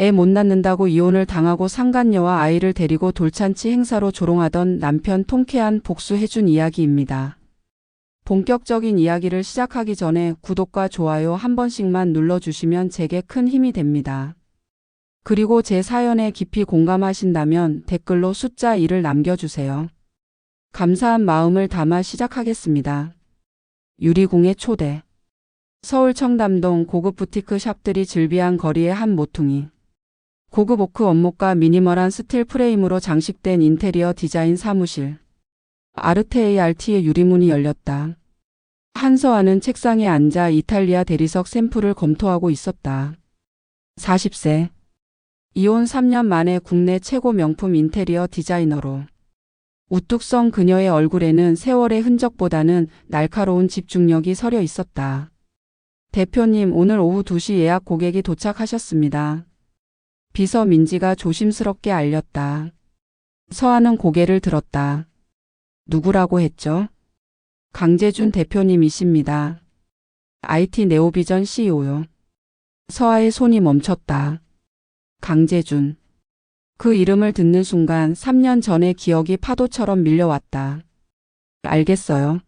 애 못 낳는다고 이혼을 당하고 상간녀와 아이를 데리고 돌잔치 행사로 조롱하던 남편 통쾌한 복수해준 이야기입니다. 본격적인 이야기를 시작하기 전에 구독과 좋아요 한 번씩만 눌러주시면 제게 큰 힘이 됩니다. 그리고 제 사연에 깊이 공감하신다면 댓글로 숫자 1을 남겨주세요. 감사한 마음을 담아 시작하겠습니다. 유리궁의 초대. 서울 청담동 고급 부티크 샵들이 즐비한 거리의 한 모퉁이. 고급 오크 원목과 미니멀한 스틸 프레임으로 장식된 인테리어 디자인 사무실. 아르테 ART의 유리문이 열렸다. 한서아는 책상에 앉아 이탈리아 대리석 샘플을 검토하고 있었다. 40세. 이혼 3년 만에 국내 최고 명품 인테리어 디자이너로. 우뚝 선 그녀의 얼굴에는 세월의 흔적보다는 날카로운 집중력이 서려 있었다. 대표님, 오늘 오후 2시 예약 고객이 도착하셨습니다. 비서 민지가 조심스럽게 알렸다. 서아는 고개를 들었다. 누구라고 했죠? 강재준 대표님이십니다. IT 네오비전 CEO요. 서아의 손이 멈췄다. 강재준. 그 이름을 듣는 순간 3년 전의 기억이 파도처럼 밀려왔다. 알겠어요.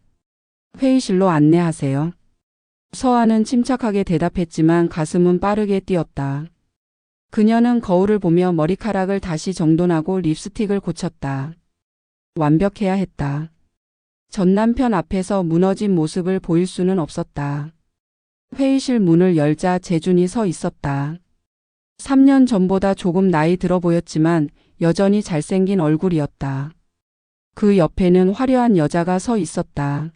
회의실로 안내하세요. 서아는 침착하게 대답했지만 가슴은 빠르게 뛰었다. 그녀는 거울을 보며 머리카락을 다시 정돈하고 립스틱을 고쳤다. 완벽해야 했다. 전 남편 앞에서 무너진 모습을 보일 수는 없었다. 회의실 문을 열자 재준이 서 있었다. 3년 전보다 조금 나이 들어 보였지만 여전히 잘생긴 얼굴이었다. 그 옆에는 화려한 여자가 서 있었다.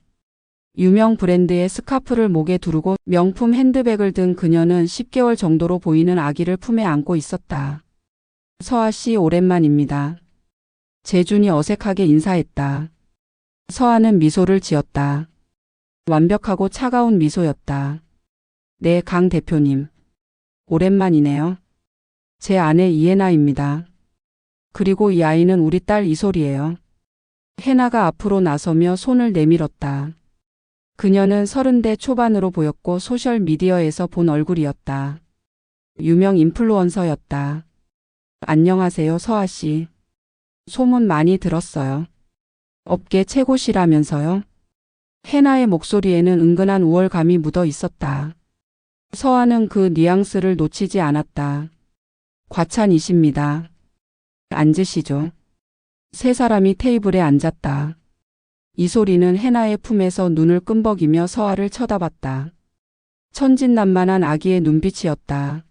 유명 브랜드의 스카프를 목에 두르고 명품 핸드백을 든 그녀는 10개월 정도로 보이는 아기를 품에 안고 있었다. 서아 씨, 오랜만입니다. 재준이 어색하게 인사했다. 서아는 미소를 지었다. 완벽하고 차가운 미소였다. 네, 강 대표님. 오랜만이네요. 제 아내 이해나입니다. 그리고 이 아이는 우리 딸 이솔이에요. 해나가 앞으로 나서며 손을 내밀었다. 그녀는 30대 초반으로 보였고 소셜미디어에서 본 얼굴이었다. 유명 인플루언서였다. 안녕하세요, 서아 씨. 소문 많이 들었어요. 업계 최고시라면서요? 해나의 목소리에는 은근한 우월감이 묻어 있었다. 서아는 그 뉘앙스를 놓치지 않았다. 과찬이십니다. 앉으시죠. 세 사람이 테이블에 앉았다. 이소리는 해나의 품에서 눈을 끔벅이며 서아를 쳐다봤다. 천진난만한 아기의 눈빛이었다.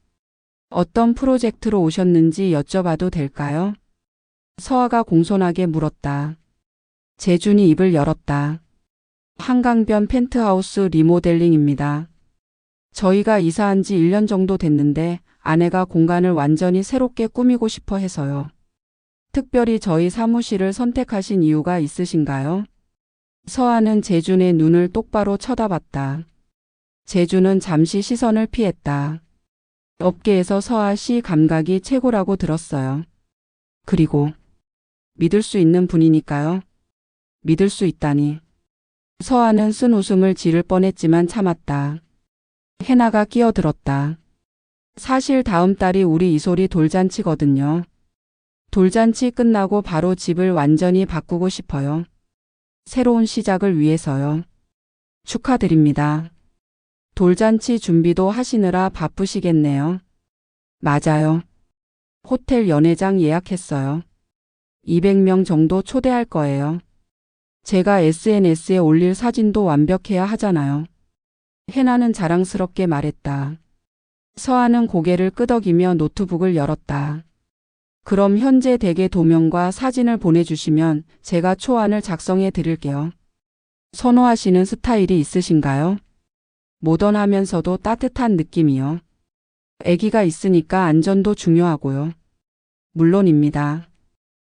어떤 프로젝트로 오셨는지 여쭤봐도 될까요? 서아가 공손하게 물었다. 재준이 입을 열었다. 한강변 펜트하우스 리모델링입니다. 저희가 이사한 지 1년 정도 됐는데 아내가 공간을 완전히 새롭게 꾸미고 싶어 해서요. 특별히 저희 사무실을 선택하신 이유가 있으신가요? 서아는 재준의 눈을 똑바로 쳐다봤다. 재준은 잠시 시선을 피했다. 업계에서 서아 씨 감각이 최고라고 들었어요. 그리고 믿을 수 있는 분이니까요. 믿을 수 있다니. 서아는 쓴 웃음을 지를 뻔했지만 참았다. 해나가 끼어들었다. 사실 다음 달이 우리 이솔이 돌잔치거든요. 돌잔치 끝나고 바로 집을 완전히 바꾸고 싶어요. 새로운 시작을 위해서요. 축하드립니다. 돌잔치 준비도 하시느라 바쁘시겠네요. 맞아요. 호텔 연회장 예약했어요. 200명 정도 초대할 거예요. 제가 SNS에 올릴 사진도 완벽해야 하잖아요. 해나는 자랑스럽게 말했다. 서아는 고개를 끄덕이며 노트북을 열었다. 그럼 현재 댁의 도면과 사진을 보내주시면 제가 초안을 작성해 드릴게요. 선호하시는 스타일이 있으신가요? 모던하면서도 따뜻한 느낌이요. 아기가 있으니까 안전도 중요하고요. 물론입니다.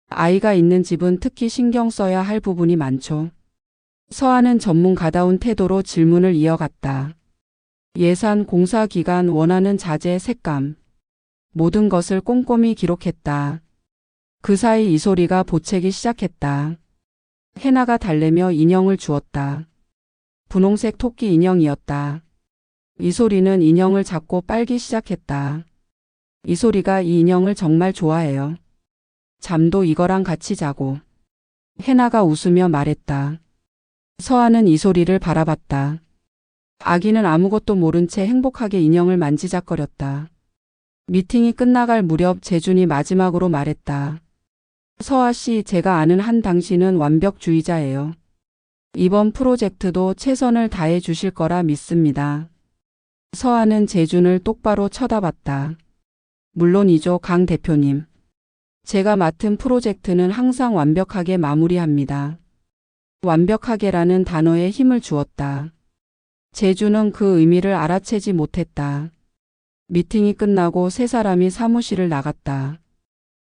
아이가 있는 집은 특히 신경 써야 할 부분이 많죠. 서아는 전문가다운 태도로 질문을 이어갔다. 예산, 공사 기간, 원하는 자재, 색감. 모든 것을 꼼꼼히 기록했다. 그 사이 이소리가 보채기 시작했다. 해나가 달래며 인형을 주었다. 분홍색 토끼 인형이었다. 이소리는 인형을 잡고 빨기 시작했다. 이소리가 이 인형을 정말 좋아해요. 잠도 이거랑 같이 자고. 해나가 웃으며 말했다. 서아는 이소리를 바라봤다. 아기는 아무것도 모른 채 행복하게 인형을 만지작거렸다. 미팅이 끝나갈 무렵 재준이 마지막으로 말했다. 서아 씨, 제가 아는 한 당신은 완벽주의자예요. 이번 프로젝트도 최선을 다해 주실 거라 믿습니다. 서아는 재준을 똑바로 쳐다봤다. 물론이죠, 강 대표님. 제가 맡은 프로젝트는 항상 완벽하게 마무리합니다. 완벽하게라는 단어에 힘을 주었다. 재준은 그 의미를 알아채지 못했다. 미팅이 끝나고 세 사람이 사무실을 나갔다.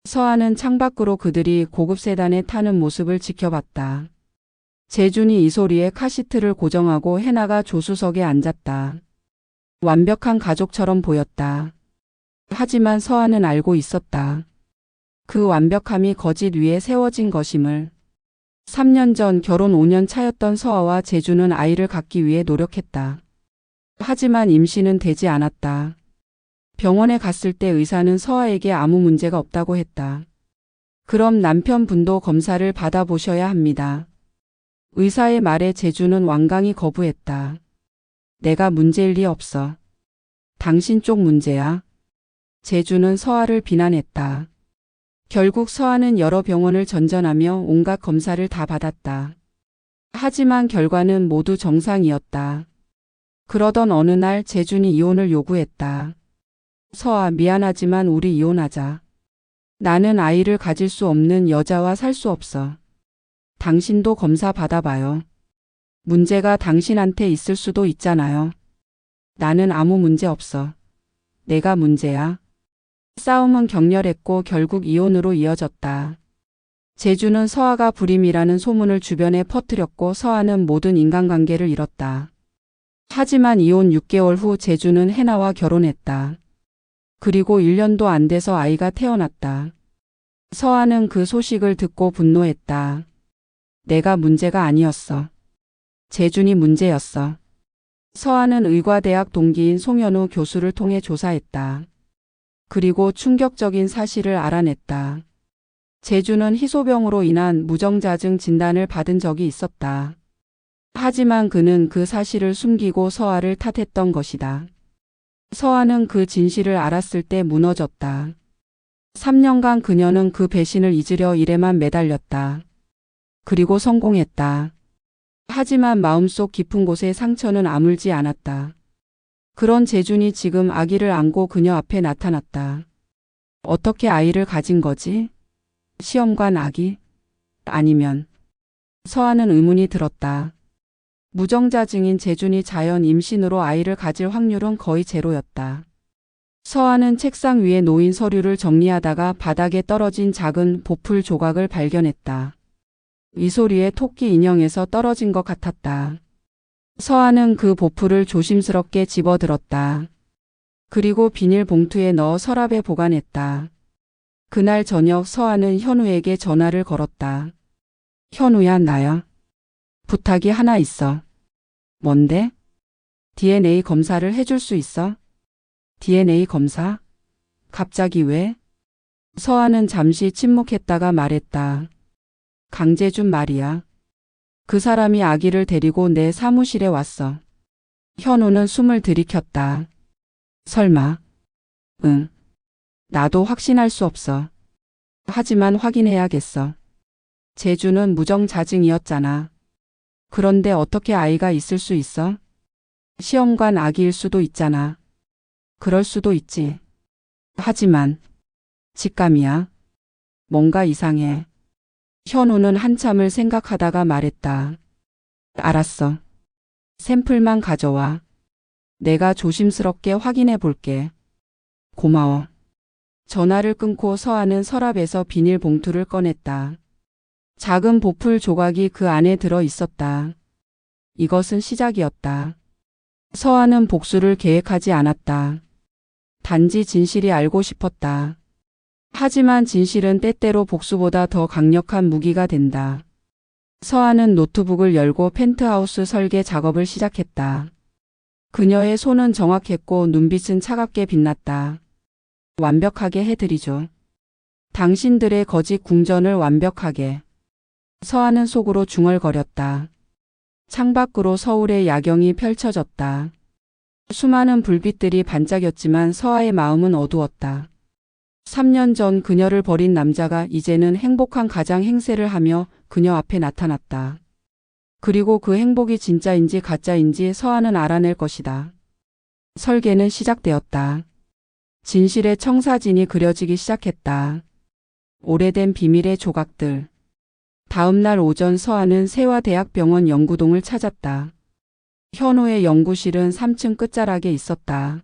서아는 창밖으로 그들이 고급 세단에 타는 모습을 지켜봤다. 재준이 이소리에 카시트를 고정하고 해나가 조수석에 앉았다. 완벽한 가족처럼 보였다. 하지만 서아는 알고 있었다. 그 완벽함이 거짓 위에 세워진 것임을. 3년 전 결혼 5년 차였던 서아와 재준은 아이를 갖기 위해 노력했다. 하지만 임신은 되지 않았다. 병원에 갔을 때 의사는 서아에게 아무 문제가 없다고 했다. 그럼 남편분도 검사를 받아보셔야 합니다. 의사의 말에 재준은 완강히 거부했다. 내가 문제일 리 없어. 당신 쪽 문제야. 재준은 서아를 비난했다. 결국 서아는 여러 병원을 전전하며 온갖 검사를 다 받았다. 하지만 결과는 모두 정상이었다. 그러던 어느 날 재준이 이혼을 요구했다. 서아, 미안하지만 우리 이혼하자. 나는 아이를 가질 수 없는 여자와 살 수 없어. 당신도 검사 받아봐요. 문제가 당신한테 있을 수도 있잖아요. 나는 아무 문제 없어. 내가 문제야. 싸움은 격렬했고 결국 이혼으로 이어졌다. 재준은 서아가 불임이라는 소문을 주변에 퍼뜨렸고 서아는 모든 인간관계를 잃었다. 하지만 이혼 6개월 후 재준은 해나와 결혼했다. 그리고 1년도 안 돼서 아이가 태어났다. 서아는 그 소식을 듣고 분노했다. 내가 문제가 아니었어. 재준이 문제였어. 서아는 의과대학 동기인 송현우 교수를 통해 조사했다. 그리고 충격적인 사실을 알아냈다. 재준은 희소병으로 인한 무정자증 진단을 받은 적이 있었다. 하지만 그는 그 사실을 숨기고 서아를 탓했던 것이다. 서아는 그 진실을 알았을 때 무너졌다. 3년간 그녀는 그 배신을 잊으려 일에만 매달렸다. 그리고 성공했다. 하지만 마음속 깊은 곳의 상처는 아물지 않았다. 그런 재준이 지금 아기를 안고 그녀 앞에 나타났다. 어떻게 아이를 가진 거지? 시험관 아기? 아니면? 서아는 의문이 들었다. 무정자증인 재준이 자연 임신으로 아이를 가질 확률은 거의 제로였다. 서아는 책상 위에 놓인 서류를 정리하다가 바닥에 떨어진 작은 보풀 조각을 발견했다. 이소리의 토끼 인형에서 떨어진 것 같았다. 서아는 그 보풀을 조심스럽게 집어들었다. 그리고 비닐봉투에 넣어 서랍에 보관했다. 그날 저녁 서아는 현우에게 전화를 걸었다. 현우야, 나야. 부탁이 하나 있어. 뭔데? DNA 검사를 해줄 수 있어? DNA 검사? 갑자기 왜? 서아는 잠시 침묵했다가 말했다. 강재준 말이야. 그 사람이 아기를 데리고 내 사무실에 왔어. 현우는 숨을 들이켰다. 설마? 응. 나도 확신할 수 없어. 하지만 확인해야겠어. 재준은 무정자증이었잖아. 그런데 어떻게 아이가 있을 수 있어? 시험관 아기일 수도 있잖아. 그럴 수도 있지. 하지만 직감이야. 뭔가 이상해. 현우는 한참을 생각하다가 말했다. 알았어. 샘플만 가져와. 내가 조심스럽게 확인해 볼게. 고마워. 전화를 끊고 서아는 서랍에서 비닐봉투를 꺼냈다. 작은 보풀 조각이 그 안에 들어 있었다. 이것은 시작이었다. 서아는 복수를 계획하지 않았다. 단지 진실이 알고 싶었다. 하지만 진실은 때때로 복수보다 더 강력한 무기가 된다. 서아는 노트북을 열고 펜트하우스 설계 작업을 시작했다. 그녀의 손은 정확했고 눈빛은 차갑게 빛났다. 완벽하게 해드리죠. 당신들의 거짓 궁전을 완벽하게. 서하는 속으로 중얼거렸다. 창밖으로 서울의 야경이 펼쳐졌다. 수많은 불빛들이 반짝였지만 서하의 마음은 어두웠다. 3년 전 그녀를 버린 남자가 이제는 행복한 가장 행세를 하며 그녀 앞에 나타났다. 그리고 그 행복이 진짜인지 가짜인지 서하는 알아낼 것이다. 설계는 시작되었다. 진실의 청사진이 그려지기 시작했다. 오래된 비밀의 조각들. 다음 날 오전 서하는 세화대학병원 연구동을 찾았다. 현우의 연구실은 3층 끝자락에 있었다.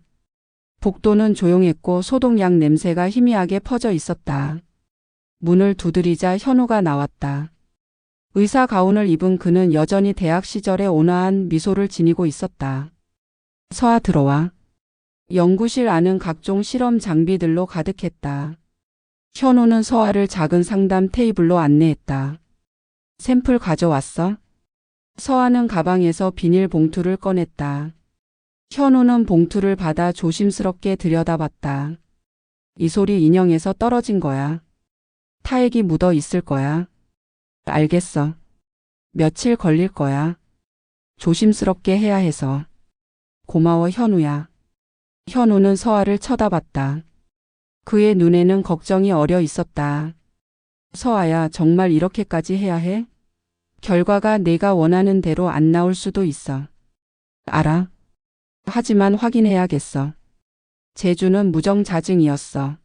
복도는 조용했고 소독약 냄새가 희미하게 퍼져 있었다. 문을 두드리자 현우가 나왔다. 의사 가운을 입은 그는 여전히 대학 시절의 온화한 미소를 지니고 있었다. 서하 들어와. 연구실 안은 각종 실험 장비들로 가득했다. 현우는 서하를 작은 상담 테이블로 안내했다. 샘플 가져왔어? 서하는 가방에서 비닐봉투를 꺼냈다. 현우는 봉투를 받아 조심스럽게 들여다봤다. 이소리 인형에서 떨어진 거야. 타액이 묻어 있을 거야. 알겠어. 며칠 걸릴 거야. 조심스럽게 해야 해서. 고마워 현우야. 현우는 서하를 쳐다봤다. 그의 눈에는 걱정이 어려 있었다. 서하야, 정말 이렇게까지 해야 해? 결과가 내가 원하는 대로 안 나올 수도 있어. 알아. 하지만 확인해야겠어. 재주는 무정자증이었어.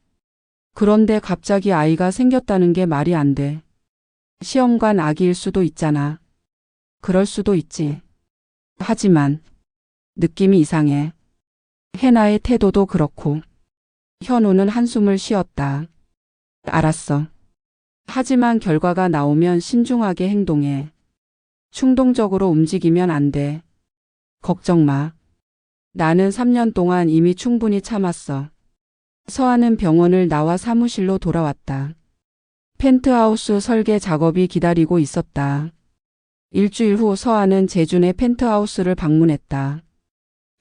그런데 갑자기 아이가 생겼다는 게 말이 안 돼. 시험관 아기일 수도 있잖아. 그럴 수도 있지. 하지만 느낌이 이상해. 해나의 태도도 그렇고. 현우는 한숨을 쉬었다. 알았어. 하지만 결과가 나오면 신중하게 행동해. 충동적으로 움직이면 안 돼. 걱정 마. 나는 3년 동안 이미 충분히 참았어. 서하는 병원을 나와 사무실로 돌아왔다. 펜트하우스 설계 작업이 기다리고 있었다. 일주일 후 서하는 재준의 펜트하우스를 방문했다.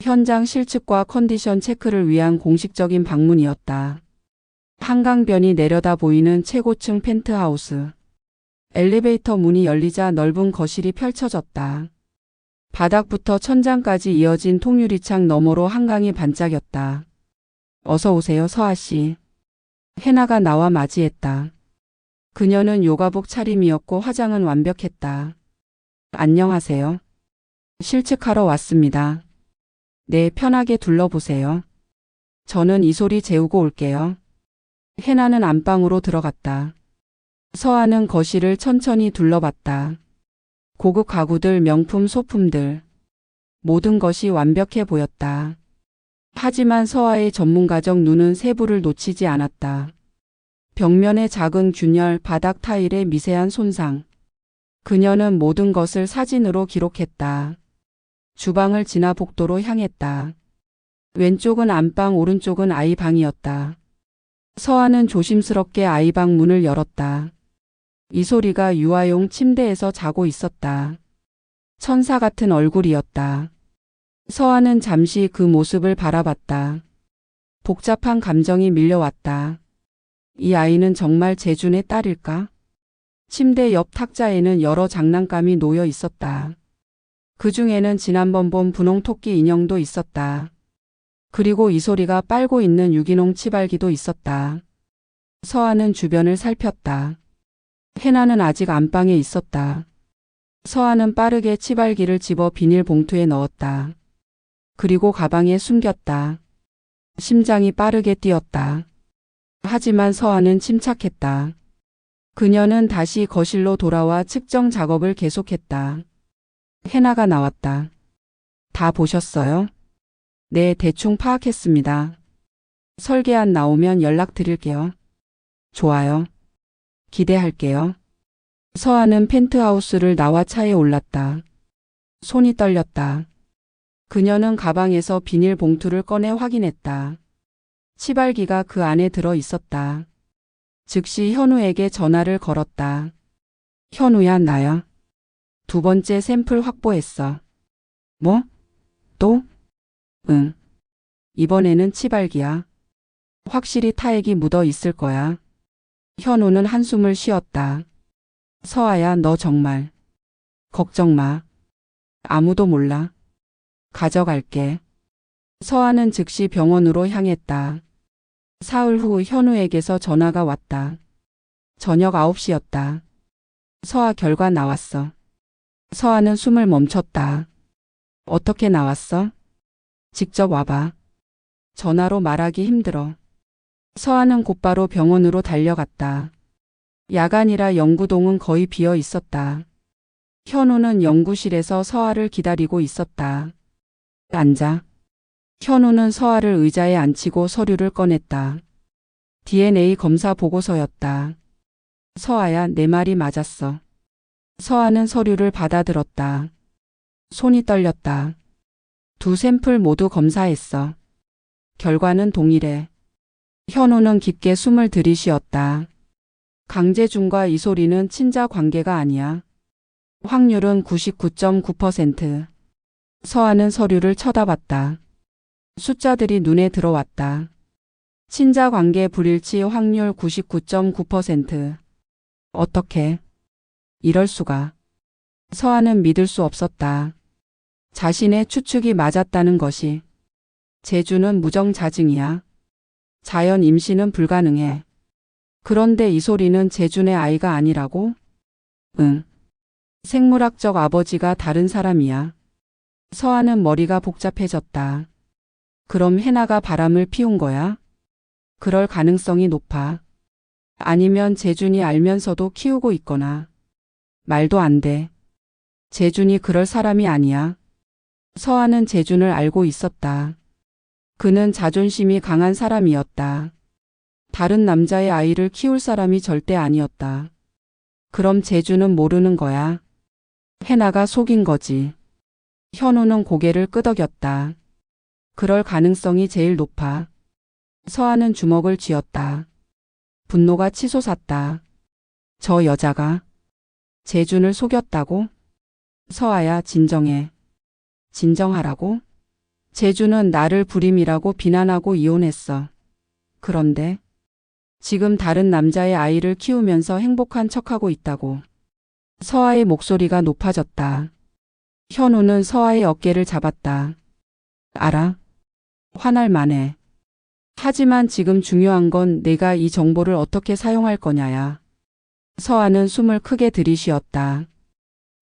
현장 실측과 컨디션 체크를 위한 공식적인 방문이었다. 한강변이 내려다 보이는 최고층 펜트하우스. 엘리베이터 문이 열리자 넓은 거실이 펼쳐졌다. 바닥부터 천장까지 이어진 통유리창 너머로 한강이 반짝였다. 어서 오세요 서하 씨. 해나가 나와 맞이했다. 그녀는 요가복 차림이었고 화장은 완벽했다. 안녕하세요. 실측하러 왔습니다. 네, 편하게 둘러보세요. 저는 이소리 재우고 올게요. 해나는 안방으로 들어갔다. 서하는 거실을 천천히 둘러봤다. 고급 가구들, 명품 소품들. 모든 것이 완벽해 보였다. 하지만 서하의 전문가적 눈은 세부를 놓치지 않았다. 벽면의 작은 균열, 바닥 타일의 미세한 손상. 그녀는 모든 것을 사진으로 기록했다. 주방을 지나 복도로 향했다. 왼쪽은 안방, 오른쪽은 아이 방이었다. 서하는 조심스럽게 아이 방 문을 열었다. 이소리가 유아용 침대에서 자고 있었다. 천사 같은 얼굴이었다. 서하는 잠시 그 모습을 바라봤다. 복잡한 감정이 밀려왔다. 이 아이는 정말 재준의 딸일까? 침대 옆 탁자에는 여러 장난감이 놓여 있었다. 그 중에는 지난번 본 분홍 토끼 인형도 있었다. 그리고 이소리가 빨고 있는 유기농 치발기도 있었다. 서하는 주변을 살폈다. 해나는 아직 안방에 있었다. 서하는 빠르게 치발기를 집어 비닐봉투에 넣었다. 그리고 가방에 숨겼다. 심장이 빠르게 뛰었다. 하지만 서하는 침착했다. 그녀는 다시 거실로 돌아와 측정 작업을 계속했다. 해나가 나왔다. 다 보셨어요? 네, 대충 파악했습니다. 설계안 나오면 연락드릴게요. 좋아요. 기대할게요. 서하는 펜트하우스를 나와 차에 올랐다. 손이 떨렸다. 그녀는 가방에서 비닐봉투를 꺼내 확인했다. 치발기가 그 안에 들어 있었다. 즉시 현우에게 전화를 걸었다. 현우야, 나야. 두 번째 샘플 확보했어. 뭐? 또? 응. 이번에는 치발기야. 확실히 타액이 묻어 있을 거야. 현우는 한숨을 쉬었다. 서아야, 너 정말. 걱정 마. 아무도 몰라. 가져갈게. 서아는 즉시 병원으로 향했다. 사흘 후 현우에게서 전화가 왔다. 저녁 9시였다. 서아 결과 나왔어. 서아는 숨을 멈췄다. 어떻게 나왔어? 직접 와봐. 전화로 말하기 힘들어. 서아는 곧바로 병원으로 달려갔다. 야간이라 연구동은 거의 비어 있었다. 현우는 연구실에서 서아를 기다리고 있었다. 앉아. 현우는 서아를 의자에 앉히고 서류를 꺼냈다. DNA 검사 보고서였다. 서아야, 내 말이 맞았어. 서아는 서류를 받아들었다. 손이 떨렸다. 두 샘플 모두 검사했어. 결과는 동일해. 현우는 깊게 숨을 들이쉬었다. 강재준과 이소리는 친자 관계가 아니야. 확률은 99.9%. 서아는 서류를 쳐다봤다. 숫자들이 눈에 들어왔다. 친자 관계 불일치 확률 99.9%. 어떻게? 이럴 수가. 서아는 믿을 수 없었다. 자신의 추측이 맞았다는 것이. 재주는 무정자증이야. 자연 임신은 불가능해. 그런데 이소리는 재준의 아이가 아니라고? 응. 생물학적 아버지가 다른 사람이야. 서아는 머리가 복잡해졌다. 그럼 해나가 바람을 피운 거야? 그럴 가능성이 높아. 아니면 재준이 알면서도 키우고 있거나. 말도 안 돼. 재준이 그럴 사람이 아니야. 서아는 재준을 알고 있었다. 그는 자존심이 강한 사람이었다. 다른 남자의 아이를 키울 사람이 절대 아니었다. 그럼 재준은 모르는 거야. 해나가 속인 거지. 현우는 고개를 끄덕였다. 그럴 가능성이 제일 높아. 서아는 주먹을 쥐었다. 분노가 치솟았다. 저 여자가 재준을 속였다고? 서아야, 진정해. 진정하라고? 재준은 나를 불임이라고 비난하고 이혼했어. 그런데 지금 다른 남자의 아이를 키우면서 행복한 척하고 있다고. 서아의 목소리가 높아졌다. 현우는 서아의 어깨를 잡았다. 알아. 화날 만해. 하지만 지금 중요한 건 내가 이 정보를 어떻게 사용할 거냐야. 서아는 숨을 크게 들이쉬었다.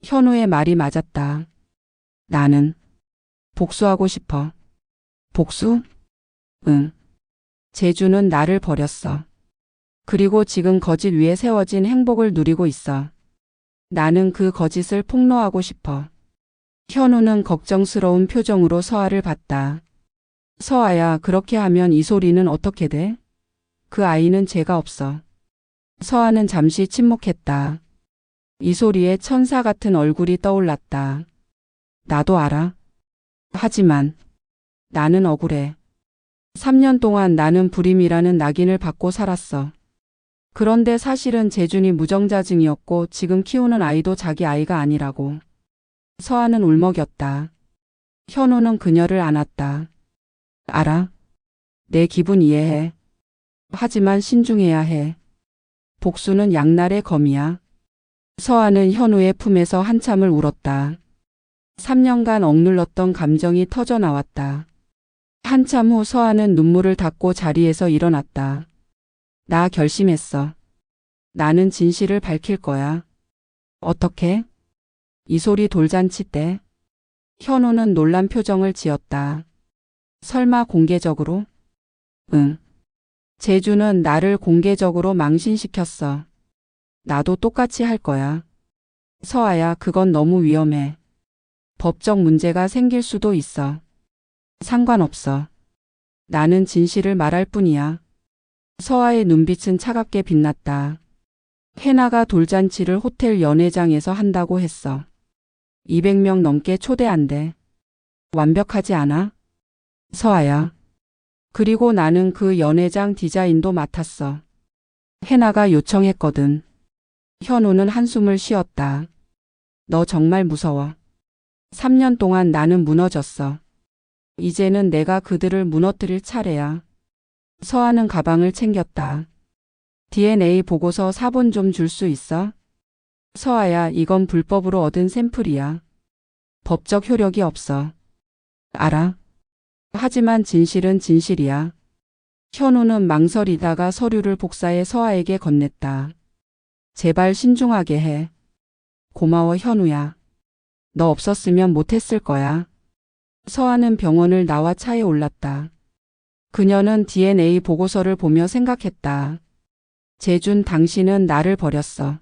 현우의 말이 맞았다. 나는 복수하고 싶어. 복수? 응. 재준은 나를 버렸어. 그리고 지금 거짓 위에 세워진 행복을 누리고 있어. 나는 그 거짓을 폭로하고 싶어. 현우는 걱정스러운 표정으로 서아를 봤다. 서아야, 그렇게 하면 이소리는 어떻게 돼? 그 아이는 죄가 없어. 서아는 잠시 침묵했다. 이소리의 천사 같은 얼굴이 떠올랐다. 나도 알아. 하지만 나는 억울해. 3년 동안 나는 불임이라는 낙인을 받고 살았어. 그런데 사실은 재준이 무정자증이었고 지금 키우는 아이도 자기 아이가 아니라고. 서아는 울먹였다. 현우는 그녀를 안았다. 알아. 내 기분 이해해. 하지만 신중해야 해. 복수는 양날의 검이야. 서아는 현우의 품에서 한참을 울었다. 3년간 억눌렀던 감정이 터져 나왔다. 한참 후 서아는 눈물을 닦고 자리에서 일어났다. 나 결심했어. 나는 진실을 밝힐 거야. 어떻게? 이소리 돌잔치 때. 현우는 놀란 표정을 지었다. 설마 공개적으로? 응. 재준은 나를 공개적으로 망신시켰어. 나도 똑같이 할 거야. 서아야, 그건 너무 위험해. 법적 문제가 생길 수도 있어. 상관없어. 나는 진실을 말할 뿐이야. 서아의 눈빛은 차갑게 빛났다. 해나가 돌잔치를 호텔 연회장에서 한다고 했어. 200명 넘게 초대한대. 완벽하지 않아? 서아야. 그리고 나는 그 연회장 디자인도 맡았어. 해나가 요청했거든. 현우는 한숨을 쉬었다. 너 정말 무서워. 3년 동안 나는 무너졌어. 이제는 내가 그들을 무너뜨릴 차례야. 서아는 가방을 챙겼다. DNA 보고서 사본 좀 줄 수 있어? 서아야, 이건 불법으로 얻은 샘플이야. 법적 효력이 없어. 알아. 하지만 진실은 진실이야. 현우는 망설이다가 서류를 복사해 서아에게 건넸다. 제발 신중하게 해. 고마워 현우야. 너 없었으면 못했을 거야. 서아는 병원을 나와 차에 올랐다. 그녀는 DNA 보고서를 보며 생각했다. 재준, 당신은 나를 버렸어.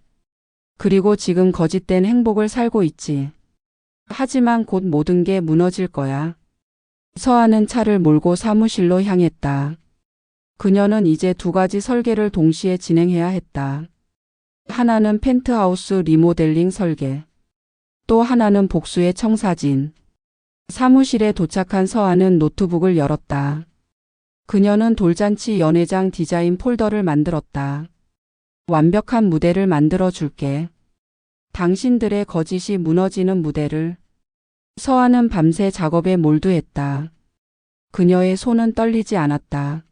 그리고 지금 거짓된 행복을 살고 있지. 하지만 곧 모든 게 무너질 거야. 서아는 차를 몰고 사무실로 향했다. 그녀는 이제 두 가지 설계를 동시에 진행해야 했다. 하나는 펜트하우스 리모델링 설계. 또 하나는 복수의 청사진. 사무실에 도착한 서아는 노트북을 열었다. 그녀는 돌잔치 연회장 디자인 폴더를 만들었다. 완벽한 무대를 만들어 줄게. 당신들의 거짓이 무너지는 무대를. 서아는 밤새 작업에 몰두했다. 그녀의 손은 떨리지 않았다.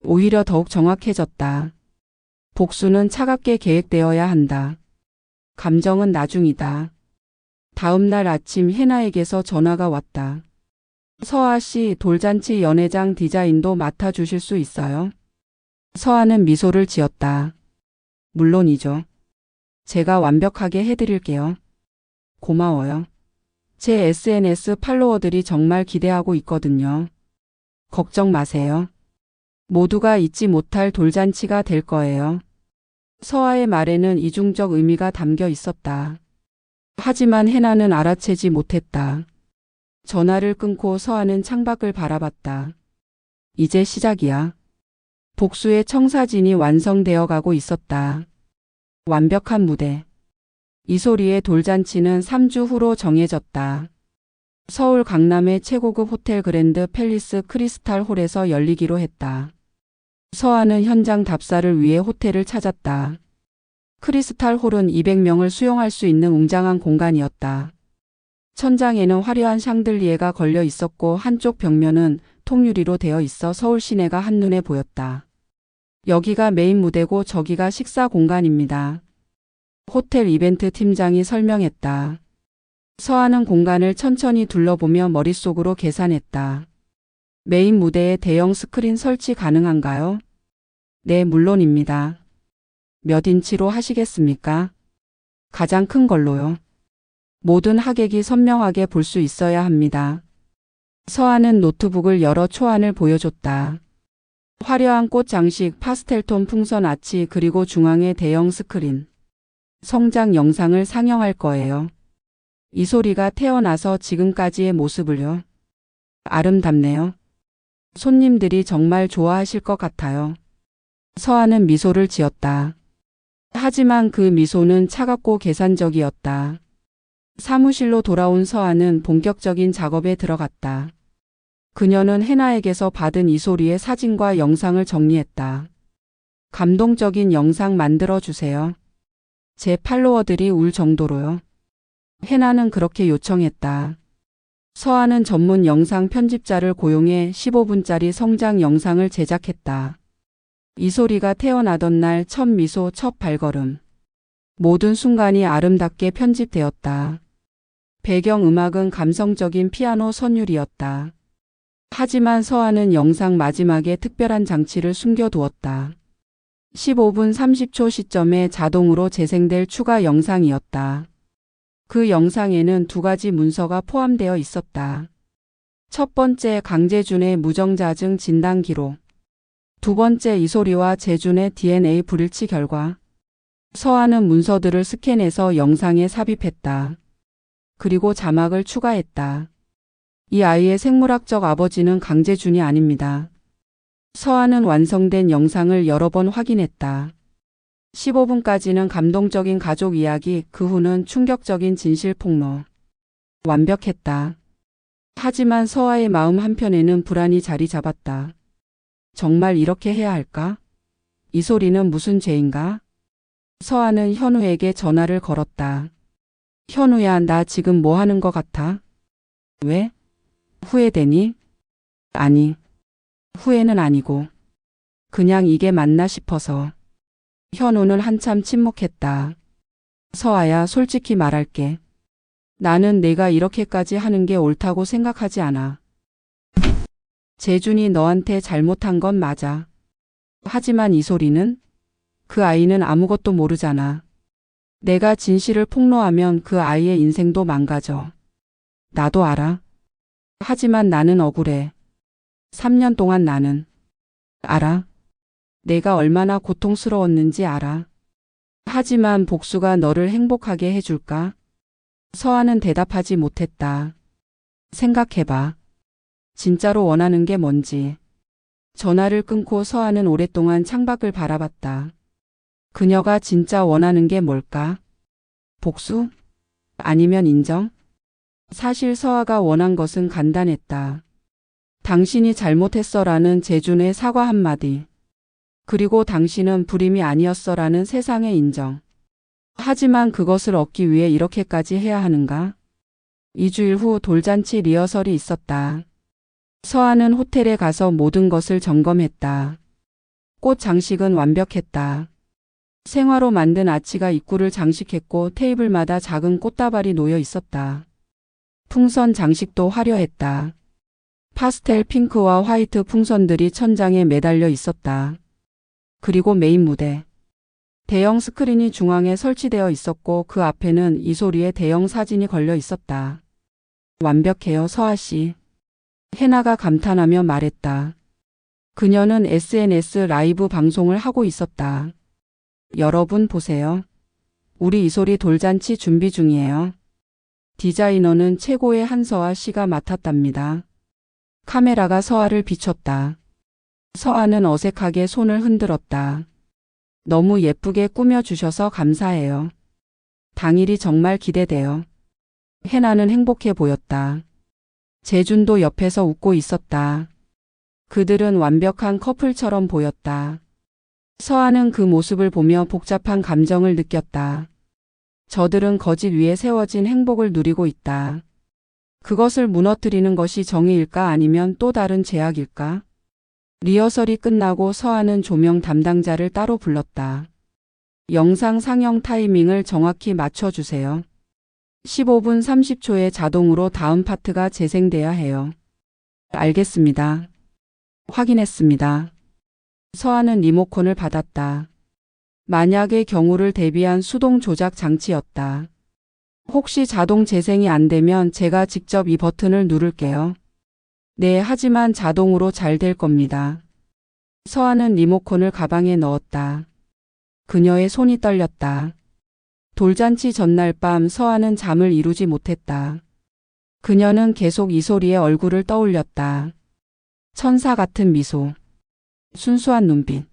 오히려 더욱 정확해졌다. 복수는 차갑게 계획되어야 한다. 감정은 나중이다. 다음 날 아침 해나에게서 전화가 왔다. 서아 씨, 돌잔치 연회장 디자인도 맡아주실 수 있어요? 서아는 미소를 지었다. 물론이죠. 제가 완벽하게 해드릴게요. 고마워요. 제 SNS 팔로워들이 정말 기대하고 있거든요. 걱정 마세요. 모두가 잊지 못할 돌잔치가 될 거예요. 서아의 말에는 이중적 의미가 담겨 있었다. 하지만 해나는 알아채지 못했다. 전화를 끊고 서아는 창밖을 바라봤다. 이제 시작이야. 복수의 청사진이 완성되어 가고 있었다. 완벽한 무대. 이소리의 돌잔치는 3주 후로 정해졌다. 서울 강남의 최고급 호텔 그랜드 팰리스 크리스탈 홀에서 열리기로 했다. 서아는 현장 답사를 위해 호텔을 찾았다. 크리스탈 홀은 200명을 수용할 수 있는 웅장한 공간이었다. 천장에는 화려한 샹들리에가 걸려 있었고 한쪽 벽면은 통유리로 되어 있어 서울 시내가 한눈에 보였다. 여기가 메인 무대고 저기가 식사 공간입니다. 호텔 이벤트 팀장이 설명했다. 서아는 공간을 천천히 둘러보며 머릿속으로 계산했다. 메인 무대에 대형 스크린 설치 가능한가요? 네, 물론입니다. 몇 인치로 하시겠습니까? 가장 큰 걸로요. 모든 하객이 선명하게 볼 수 있어야 합니다. 서아는 노트북을 열어 초안을 보여줬다. 화려한 꽃 장식, 파스텔톤 풍선 아치, 그리고 중앙에 대형 스크린. 성장 영상을 상영할 거예요. 이소리가 태어나서 지금까지의 모습을요. 아름답네요. 손님들이 정말 좋아하실 것 같아요. 서아는 미소를 지었다. 하지만 그 미소는 차갑고 계산적이었다. 사무실로 돌아온 서아는 본격적인 작업에 들어갔다. 그녀는 해나에게서 받은 이소리의 사진과 영상을 정리했다. 감동적인 영상 만들어 주세요. 제 팔로워들이 울 정도로요. 해나는 그렇게 요청했다. 서아는 전문 영상 편집자를 고용해 15분짜리 성장 영상을 제작했다. 이소리가 태어나던 날 첫 미소, 첫 발걸음. 모든 순간이 아름답게 편집되었다. 배경 음악은 감성적인 피아노 선율이었다. 하지만 서아는 영상 마지막에 특별한 장치를 숨겨두었다. 15분 30초 시점에 자동으로 재생될 추가 영상이었다. 그 영상에는 두 가지 문서가 포함되어 있었다. 첫 번째, 강재준의 무정자증 진단 기록. 두 번째, 이소리와 재준의 DNA 불일치 결과. 서아는 문서들을 스캔해서 영상에 삽입했다. 그리고 자막을 추가했다. 이 아이의 생물학적 아버지는 강재준이 아닙니다. 서아는 완성된 영상을 여러 번 확인했다. 15분까지는 감동적인 가족 이야기, 그 후는 충격적인 진실 폭로. 완벽했다. 하지만 서아의 마음 한편에는 불안이 자리 잡았다. 정말 이렇게 해야 할까? 이소리는 무슨 죄인가? 서아는 현우에게 전화를 걸었다. 현우야, 나 지금 뭐 하는 것 같아? 왜? 후회되니? 아니, 후회는 아니고 그냥 이게 맞나 싶어서. 현우는 한참 침묵했다. 서아야, 솔직히 말할게. 나는 내가 이렇게까지 하는 게 옳다고 생각하지 않아. 재준이 너한테 잘못한 건 맞아. 하지만 이소리는? 그 아이는 아무것도 모르잖아. 내가 진실을 폭로하면 그 아이의 인생도 망가져. 나도 알아. 하지만 나는 억울해. 3년 동안 나는 알아. 내가 얼마나 고통스러웠는지 알아. 하지만 복수가 너를 행복하게 해줄까? 서아는 대답하지 못했다. 생각해봐. 진짜로 원하는 게 뭔지. 전화를 끊고 서아는 오랫동안 창밖을 바라봤다. 그녀가 진짜 원하는 게 뭘까? 복수? 아니면 인정? 사실 서아가 원한 것은 간단했다. 당신이 잘못했어라는 재준의 사과 한마디. 그리고 당신은 불임이 아니었어라는 세상의 인정. 하지만 그것을 얻기 위해 이렇게까지 해야 하는가? 2주일 후 돌잔치 리허설이 있었다. 서아는 호텔에 가서 모든 것을 점검했다. 꽃 장식은 완벽했다. 생화로 만든 아치가 입구를 장식했고 테이블마다 작은 꽃다발이 놓여 있었다. 풍선 장식도 화려했다. 파스텔 핑크와 화이트 풍선들이 천장에 매달려 있었다. 그리고 메인 무대. 대형 스크린이 중앙에 설치되어 있었고 그 앞에는 이소리의 대형 사진이 걸려 있었다. 완벽해요, 서아 씨. 해나가 감탄하며 말했다. 그녀는 SNS 라이브 방송을 하고 있었다. 여러분 보세요. 우리 이소리 돌잔치 준비 중이에요. 디자이너는 최고의 한서아 씨가 맡았답니다. 카메라가 서아를 비췄다. 서아는 어색하게 손을 흔들었다. 너무 예쁘게 꾸며주셔서 감사해요. 당일이 정말 기대돼요. 해나는 행복해 보였다. 재준도 옆에서 웃고 있었다. 그들은 완벽한 커플처럼 보였다. 서아는 그 모습을 보며 복잡한 감정을 느꼈다. 저들은 거짓 위에 세워진 행복을 누리고 있다. 그것을 무너뜨리는 것이 정의일까 아니면 또 다른 제약일까? 리허설이 끝나고 서아는 조명 담당자를 따로 불렀다. 영상 상영 타이밍을 정확히 맞춰주세요. 15분 30초에 자동으로 다음 파트가 재생돼야 해요. 알겠습니다. 확인했습니다. 서아는 리모컨을 받았다. 만약의 경우를 대비한 수동 조작 장치였다. 혹시 자동 재생이 안 되면 제가 직접 이 버튼을 누를게요. 네, 하지만 자동으로 잘 될 겁니다. 서아는 리모컨을 가방에 넣었다. 그녀의 손이 떨렸다. 돌잔치 전날 밤 서아는 잠을 이루지 못했다. 그녀는 계속 이소리의 얼굴을 떠올렸다. 천사 같은 미소. 순수한 눈빛.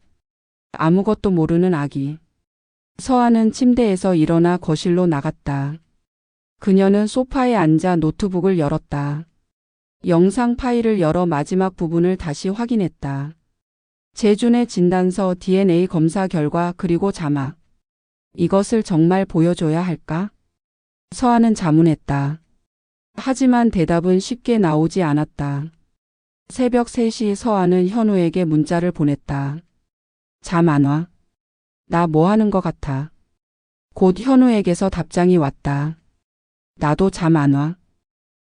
아무것도 모르는 아기. 서아는 침대에서 일어나 거실로 나갔다. 그녀는 소파에 앉아 노트북을 열었다. 영상 파일을 열어 마지막 부분을 다시 확인했다. 재준의 진단서, DNA 검사 결과 그리고 자막. 이것을 정말 보여줘야 할까? 서아는 자문했다. 하지만 대답은 쉽게 나오지 않았다. 새벽 3시 서아는 현우에게 문자를 보냈다. 잠 안 와? 나 뭐 하는 것 같아? 곧 현우에게서 답장이 왔다. 나도 잠 안 와.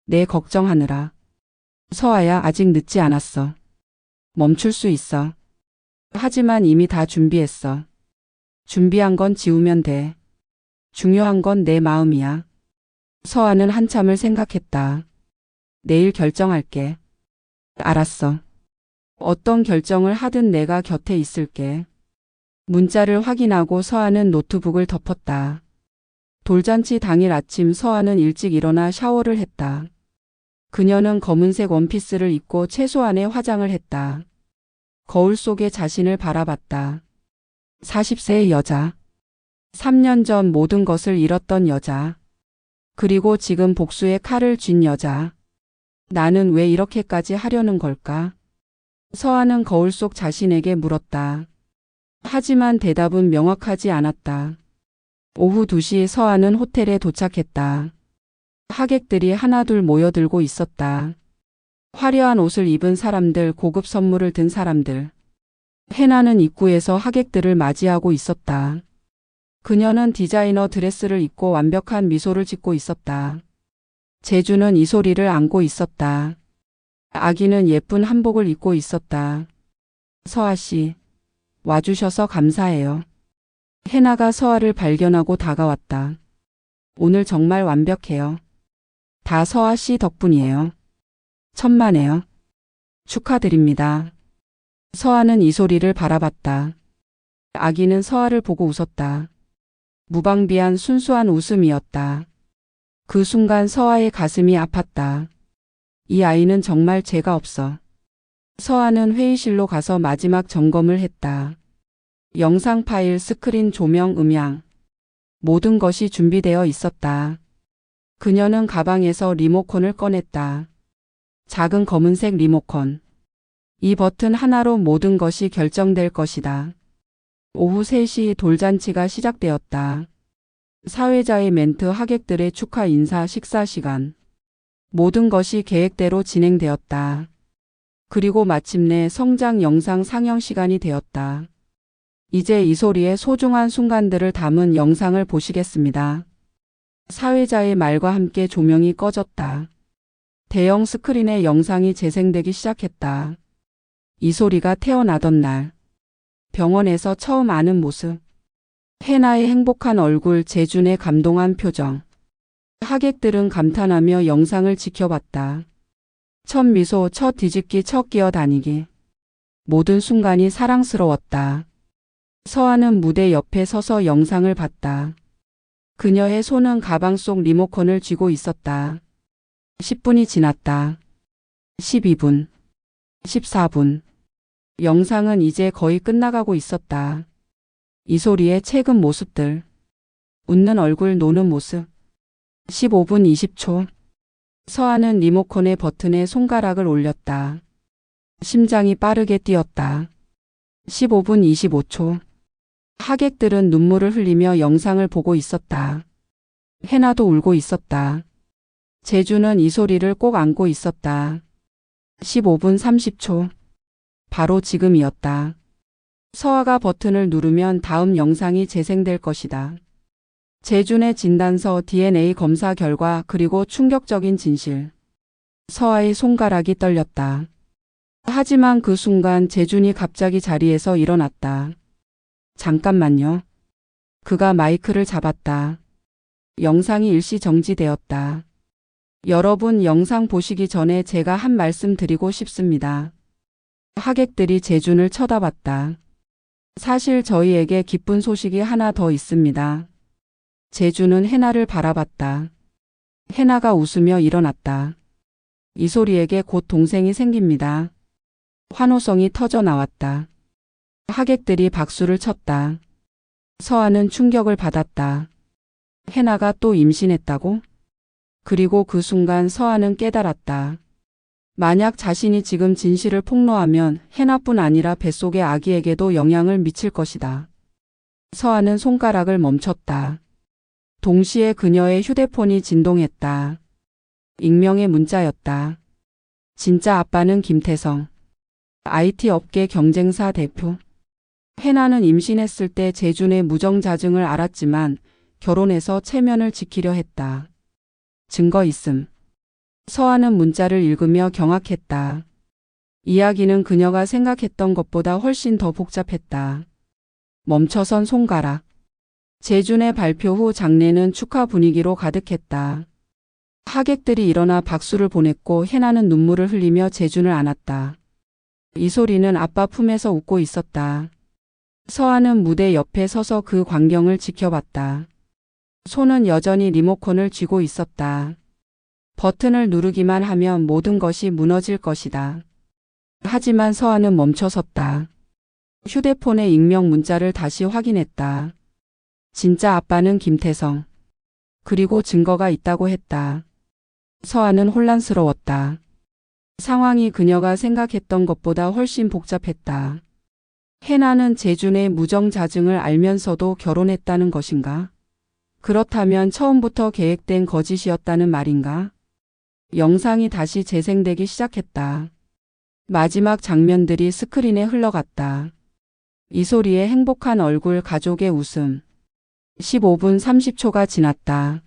내 걱정하느라. 서아야, 아직 늦지 않았어. 멈출 수 있어. 하지만 이미 다 준비했어. 준비한 건 지우면 돼. 중요한 건 내 마음이야. 서아는 한참을 생각했다. 내일 결정할게. 알았어. 어떤 결정을 하든 내가 곁에 있을게. 문자를 확인하고 서아는 노트북을 덮었다. 돌잔치 당일 아침 서아는 일찍 일어나 샤워를 했다. 그녀는 검은색 원피스를 입고 최소한의 화장을 했다. 거울 속에 자신을 바라봤다. 40세의 여자. 3년 전 모든 것을 잃었던 여자. 그리고 지금 복수의 칼을 쥔 여자. 나는 왜 이렇게까지 하려는 걸까? 서아는 거울 속 자신에게 물었다. 하지만 대답은 명확하지 않았다. 오후 2시 서아는 호텔에 도착했다. 하객들이 하나둘 모여들고 있었다. 화려한 옷을 입은 사람들, 고급 선물을 든 사람들. 해나는 입구에서 하객들을 맞이하고 있었다. 그녀는 디자이너 드레스를 입고 완벽한 미소를 짓고 있었다. 제주는 이소리를 안고 있었다. 아기는 예쁜 한복을 입고 있었다. 서아 씨, 와주셔서 감사해요. 해나가 서아를 발견하고 다가왔다. 오늘 정말 완벽해요. 다 서아 씨 덕분이에요. 천만에요. 축하드립니다. 서아는 이소리를 바라봤다. 아기는 서아를 보고 웃었다. 무방비한 순수한 웃음이었다. 그 순간 서아의 가슴이 아팠다. 이 아이는 정말 죄가 없어. 서아는 회의실로 가서 마지막 점검을 했다. 영상 파일, 스크린, 조명, 음향. 모든 것이 준비되어 있었다. 그녀는 가방에서 리모컨을 꺼냈다. 작은 검은색 리모컨. 이 버튼 하나로 모든 것이 결정될 것이다. 오후 3시 돌잔치가 시작되었다. 사회자의 멘트, 하객들의 축하 인사, 식사 시간. 모든 것이 계획대로 진행되었다. 그리고 마침내 성장 영상 상영 시간이 되었다. 이제 이소리의 소중한 순간들을 담은 영상을 보시겠습니다. 사회자의 말과 함께 조명이 꺼졌다. 대형 스크린에 영상이 재생되기 시작했다. 이소리가 태어나던 날. 병원에서 처음 아는 모습. 해나의 행복한 얼굴, 재준의 감동한 표정. 하객들은 감탄하며 영상을 지켜봤다. 첫 미소, 첫 뒤집기, 첫 기어다니기. 모든 순간이 사랑스러웠다. 서아는 무대 옆에 서서 영상을 봤다. 그녀의 손은 가방 속 리모컨을 쥐고 있었다. 10분이 지났다. 12분. 14분. 영상은 이제 거의 끝나가고 있었다. 이소리의 최근 모습들. 웃는 얼굴, 노는 모습. 15분 20초. 서아는 리모컨의 버튼에 손가락을 올렸다. 심장이 빠르게 뛰었다. 15분 25초. 하객들은 눈물을 흘리며 영상을 보고 있었다. 해나도 울고 있었다. 제주는 이소리를 꼭 안고 있었다. 15분 30초. 바로 지금이었다. 서아가 버튼을 누르면 다음 영상이 재생될 것이다. 재준의 진단서, DNA 검사 결과, 그리고 충격적인 진실. 서아의 손가락이 떨렸다. 하지만 그 순간 재준이 갑자기 자리에서 일어났다. 잠깐만요. 그가 마이크를 잡았다. 영상이 일시 정지되었다. 여러분, 영상 보시기 전에 제가 한 말씀 드리고 싶습니다. 하객들이 재준을 쳐다봤다. 사실 저희에게 기쁜 소식이 하나 더 있습니다. 재준은 해나를 바라봤다. 해나가 웃으며 일어났다. 이소리에게 곧 동생이 생깁니다. 환호성이 터져 나왔다. 하객들이 박수를 쳤다. 서아는 충격을 받았다. 해나가 또 임신했다고? 그리고 그 순간 서아는 깨달았다. 만약 자신이 지금 진실을 폭로하면 해나뿐 아니라 뱃속의 아기에게도 영향을 미칠 것이다. 서아는 손가락을 멈췄다. 동시에 그녀의 휴대폰이 진동했다. 익명의 문자였다. 진짜 아빠는 김태성. IT 업계 경쟁사 대표. 해나는 임신했을 때 재준의 무정자증을 알았지만 결혼해서 체면을 지키려 했다. 증거 있음. 서아는 문자를 읽으며 경악했다. 이야기는 그녀가 생각했던 것보다 훨씬 더 복잡했다. 멈춰선 손가락. 재준의 발표 후 장례는 축하 분위기로 가득했다. 하객들이 일어나 박수를 보냈고 해나는 눈물을 흘리며 재준을 안았다. 이소리는 아빠 품에서 웃고 있었다. 서아는 무대 옆에 서서 그 광경을 지켜봤다. 손은 여전히 리모컨을 쥐고 있었다. 버튼을 누르기만 하면 모든 것이 무너질 것이다. 하지만 서아는 멈춰섰다. 휴대폰의 익명 문자를 다시 확인했다. 진짜 아빠는 김태성. 그리고 증거가 있다고 했다. 서아는 혼란스러웠다. 상황이 그녀가 생각했던 것보다 훨씬 복잡했다. 해나는 재준의 무정자증을 알면서도 결혼했다는 것인가? 그렇다면 처음부터 계획된 거짓이었다는 말인가? 영상이 다시 재생되기 시작했다. 마지막 장면들이 스크린에 흘러갔다. 이소리의 행복한 얼굴, 가족의 웃음. 15분 30초가 지났다.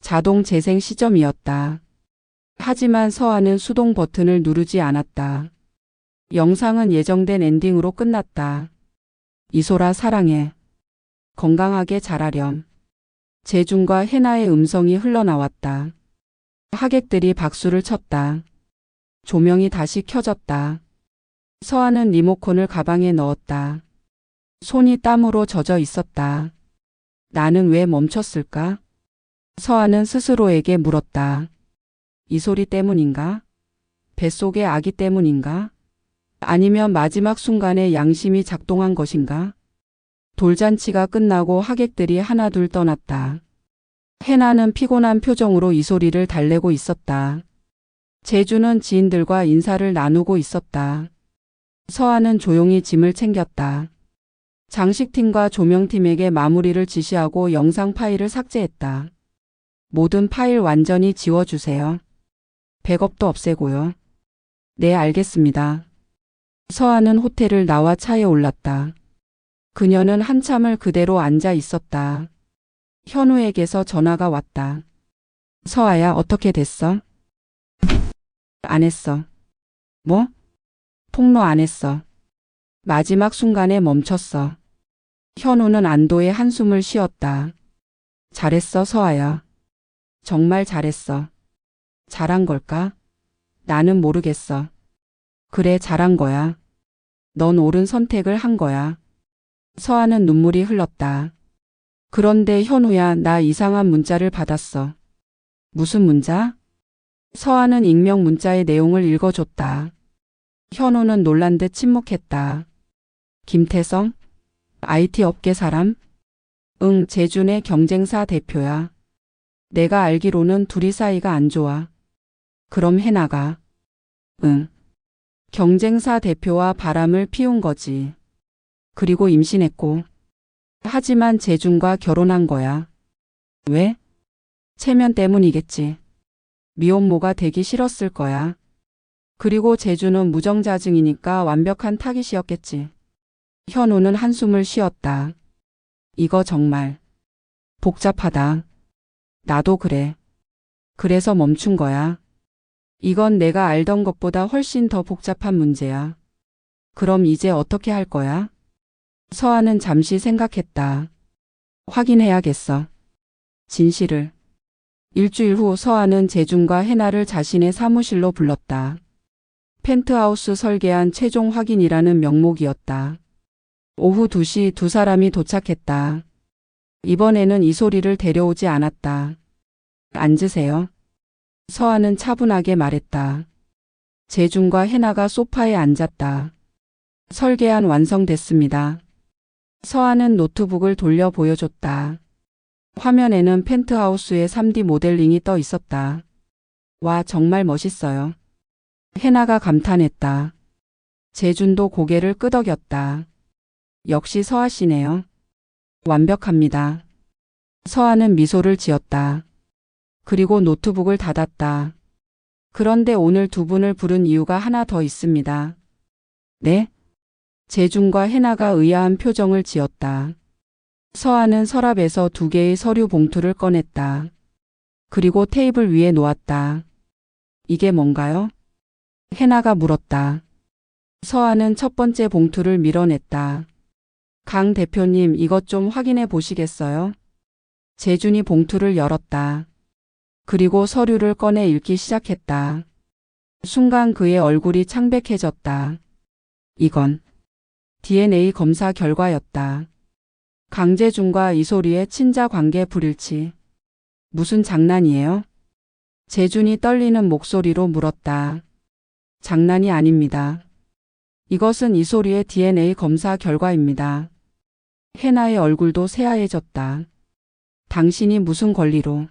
자동 재생 시점이었다. 하지만 서아는 수동 버튼을 누르지 않았다. 영상은 예정된 엔딩으로 끝났다. 이소라 사랑해. 건강하게 자라렴. 재준과 해나의 음성이 흘러나왔다. 하객들이 박수를 쳤다. 조명이 다시 켜졌다. 서아는 리모컨을 가방에 넣었다. 손이 땀으로 젖어 있었다. 나는 왜 멈췄을까? 서아는 스스로에게 물었다. 이 소리 때문인가? 뱃속의 아기 때문인가? 아니면 마지막 순간에 양심이 작동한 것인가? 돌잔치가 끝나고 하객들이 하나둘 떠났다. 해나는 피곤한 표정으로 이 소리를 달래고 있었다. 재주는 지인들과 인사를 나누고 있었다. 서아는 조용히 짐을 챙겼다. 장식팀과 조명팀에게 마무리를 지시하고 영상 파일을 삭제했다. 모든 파일 완전히 지워주세요. 백업도 없애고요. 네, 알겠습니다. 서아는 호텔을 나와 차에 올랐다. 그녀는 한참을 그대로 앉아 있었다. 현우에게서 전화가 왔다. 서아야, 어떻게 됐어? 안 했어. 뭐? 폭로 안 했어. 마지막 순간에 멈췄어. 현우는 안도의 한숨을 쉬었다. 잘했어, 서아야. 정말 잘했어. 잘한 걸까? 나는 모르겠어. 그래, 잘한 거야. 넌 옳은 선택을 한 거야. 서아는 눈물이 흘렀다. 그런데 현우야, 나 이상한 문자를 받았어. 무슨 문자? 서아는 익명 문자의 내용을 읽어줬다. 현우는 놀란 듯 침묵했다. 김태성? IT 업계 사람? 응, 재준의 경쟁사 대표야. 내가 알기로는 둘이 사이가 안 좋아. 그럼 해나가? 응. 경쟁사 대표와 바람을 피운 거지. 그리고 임신했고. 하지만 재준과 결혼한 거야. 왜? 체면 때문이겠지. 미혼모가 되기 싫었을 거야. 그리고 재준은 무정자증이니까 완벽한 타깃이었겠지. 현우는 한숨을 쉬었다. 이거 정말 복잡하다. 나도 그래. 그래서 멈춘 거야. 이건 내가 알던 것보다 훨씬 더 복잡한 문제야. 그럼 이제 어떻게 할 거야? 서아는 잠시 생각했다. 확인해야겠어. 진실을. 일주일 후 서아는 재준과 해나를 자신의 사무실로 불렀다. 펜트하우스 설계안 최종 확인이라는 명목이었다. 오후 2시 두 사람이 도착했다. 이번에는 이소리를 데려오지 않았다. 앉으세요. 서아는 차분하게 말했다. 재준과 해나가 소파에 앉았다. 설계안 완성됐습니다. 서아는 노트북을 돌려 보여줬다. 화면에는 펜트하우스의 3D 모델링이 떠 있었다. 와, 정말 멋있어요. 해나가 감탄했다. 재준도 고개를 끄덕였다. 역시 서아 씨네요. 완벽합니다. 서아는 미소를 지었다. 그리고 노트북을 닫았다. 그런데 오늘 두 분을 부른 이유가 하나 더 있습니다. 네? 재준과 해나가 의아한 표정을 지었다. 서아는 서랍에서 2개의 서류 봉투를 꺼냈다. 그리고 테이블 위에 놓았다. 이게 뭔가요? 해나가 물었다. 서아는 첫 번째 봉투를 밀어냈다. 강 대표님, 이것 좀 확인해 보시겠어요? 재준이 봉투를 열었다. 그리고 서류를 꺼내 읽기 시작했다. 순간 그의 얼굴이 창백해졌다. 이건 DNA 검사 결과였다. 강재준과 이소리의 친자 관계 불일치. 무슨 장난이에요? 재준이 떨리는 목소리로 물었다. 장난이 아닙니다. 이것은 이소리의 DNA 검사 결과입니다. 해나의 얼굴도 새하얘졌다. 당신이 무슨 권리로?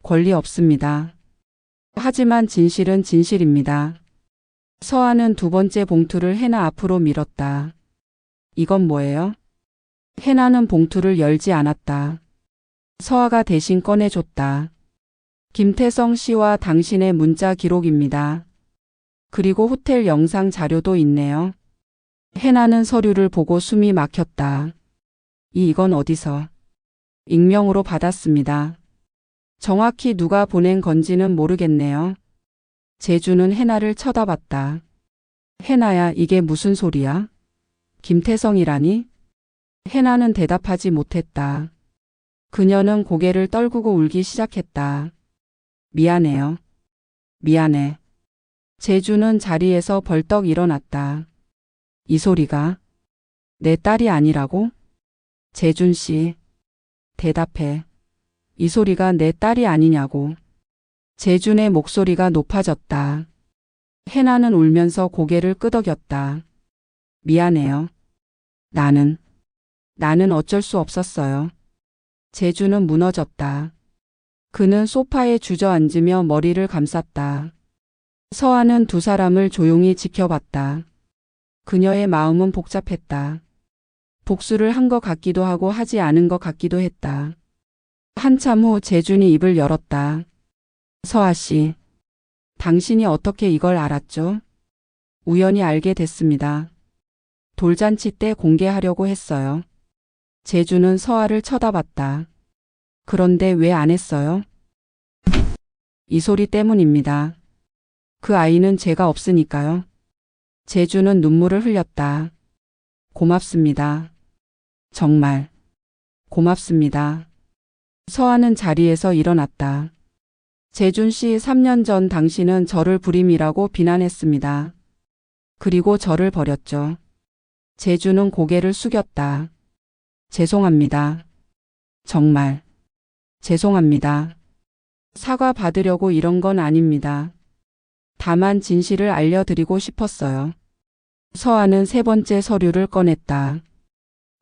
권리 없습니다. 하지만 진실은 진실입니다. 서아는 두 번째 봉투를 해나 앞으로 밀었다. 이건 뭐예요? 해나는 봉투를 열지 않았다. 서아가 대신 꺼내줬다. 김태성 씨와 당신의 문자 기록입니다. 그리고 호텔 영상 자료도 있네요. 해나는 서류를 보고 숨이 막혔다. 이건 어디서? 익명으로 받았습니다. 정확히 누가 보낸 건지는 모르겠네요. 재주는 해나를 쳐다봤다. 해나야, 이게 무슨 소리야? 김태성이라니? 해나는 대답하지 못했다. 그녀는 고개를 떨구고 울기 시작했다. 미안해요. 미안해. 재주는 자리에서 벌떡 일어났다. 이 소리가 내 딸이 아니라고? 재준 씨, 대답해. 이 소리가 내 딸이 아니냐고. 재준의 목소리가 높아졌다. 해나는 울면서 고개를 끄덕였다. 미안해요. 나는 어쩔 수 없었어요. 재준은 무너졌다. 그는 소파에 주저앉으며 머리를 감쌌다. 서아는 두 사람을 조용히 지켜봤다. 그녀의 마음은 복잡했다. 복수를 한 것 같기도 하고 하지 않은 것 같기도 했다. 한참 후 재준이 입을 열었다. 서아 씨, 당신이 어떻게 이걸 알았죠? 우연히 알게 됐습니다. 돌잔치 때 공개하려고 했어요. 재준은 서아를 쳐다봤다. 그런데 왜 안 했어요? 이 소리 때문입니다. 그 아이는 죄가 없으니까요. 재준은 눈물을 흘렸다. 고맙습니다. 정말 고맙습니다. 서아는 자리에서 일어났다. 재준 씨, 3년 전 당신은 저를 불임이라고 비난했습니다. 그리고 저를 버렸죠. 재준은 고개를 숙였다. 죄송합니다. 정말 죄송합니다. 사과 받으려고 이런 건 아닙니다. 다만 진실을 알려드리고 싶었어요. 서아는 세 번째 서류를 꺼냈다.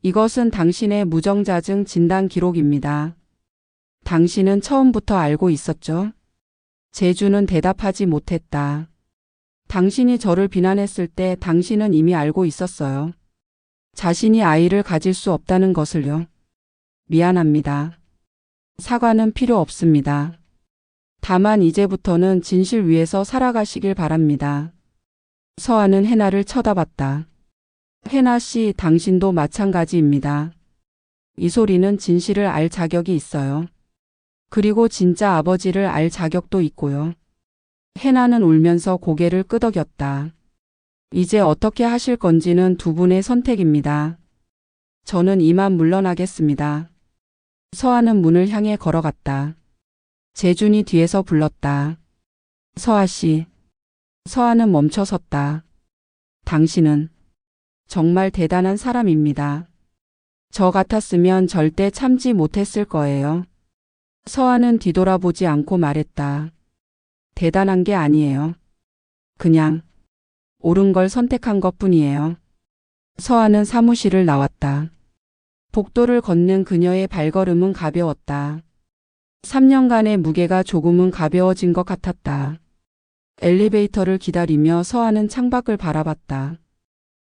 이것은 당신의 무정자증 진단 기록입니다. 당신은 처음부터 알고 있었죠? 재준은 대답하지 못했다. 당신이 저를 비난했을 때 당신은 이미 알고 있었어요. 자신이 아이를 가질 수 없다는 것을요. 미안합니다. 사과는 필요 없습니다. 다만 이제부터는 진실 위에서 살아가시길 바랍니다. 서아는 해나를 쳐다봤다. 해나 씨, 당신도 마찬가지입니다. 이 소리는 진실을 알 자격이 있어요. 그리고 진짜 아버지를 알 자격도 있고요. 해나는 울면서 고개를 끄덕였다. 이제 어떻게 하실 건지는 두 분의 선택입니다. 저는 이만 물러나겠습니다. 서아는 문을 향해 걸어갔다. 재준이 뒤에서 불렀다. 서아 씨. 서아는 멈춰섰다. 당신은 정말 대단한 사람입니다. 저 같았으면 절대 참지 못했을 거예요. 서아는 뒤돌아보지 않고 말했다. 대단한 게 아니에요. 그냥 옳은 걸 선택한 것뿐이에요. 서아는 사무실을 나왔다. 복도를 걷는 그녀의 발걸음은 가벼웠다. 3년간의 무게가 조금은 가벼워진 것 같았다. 엘리베이터를 기다리며 서아는 창밖을 바라봤다.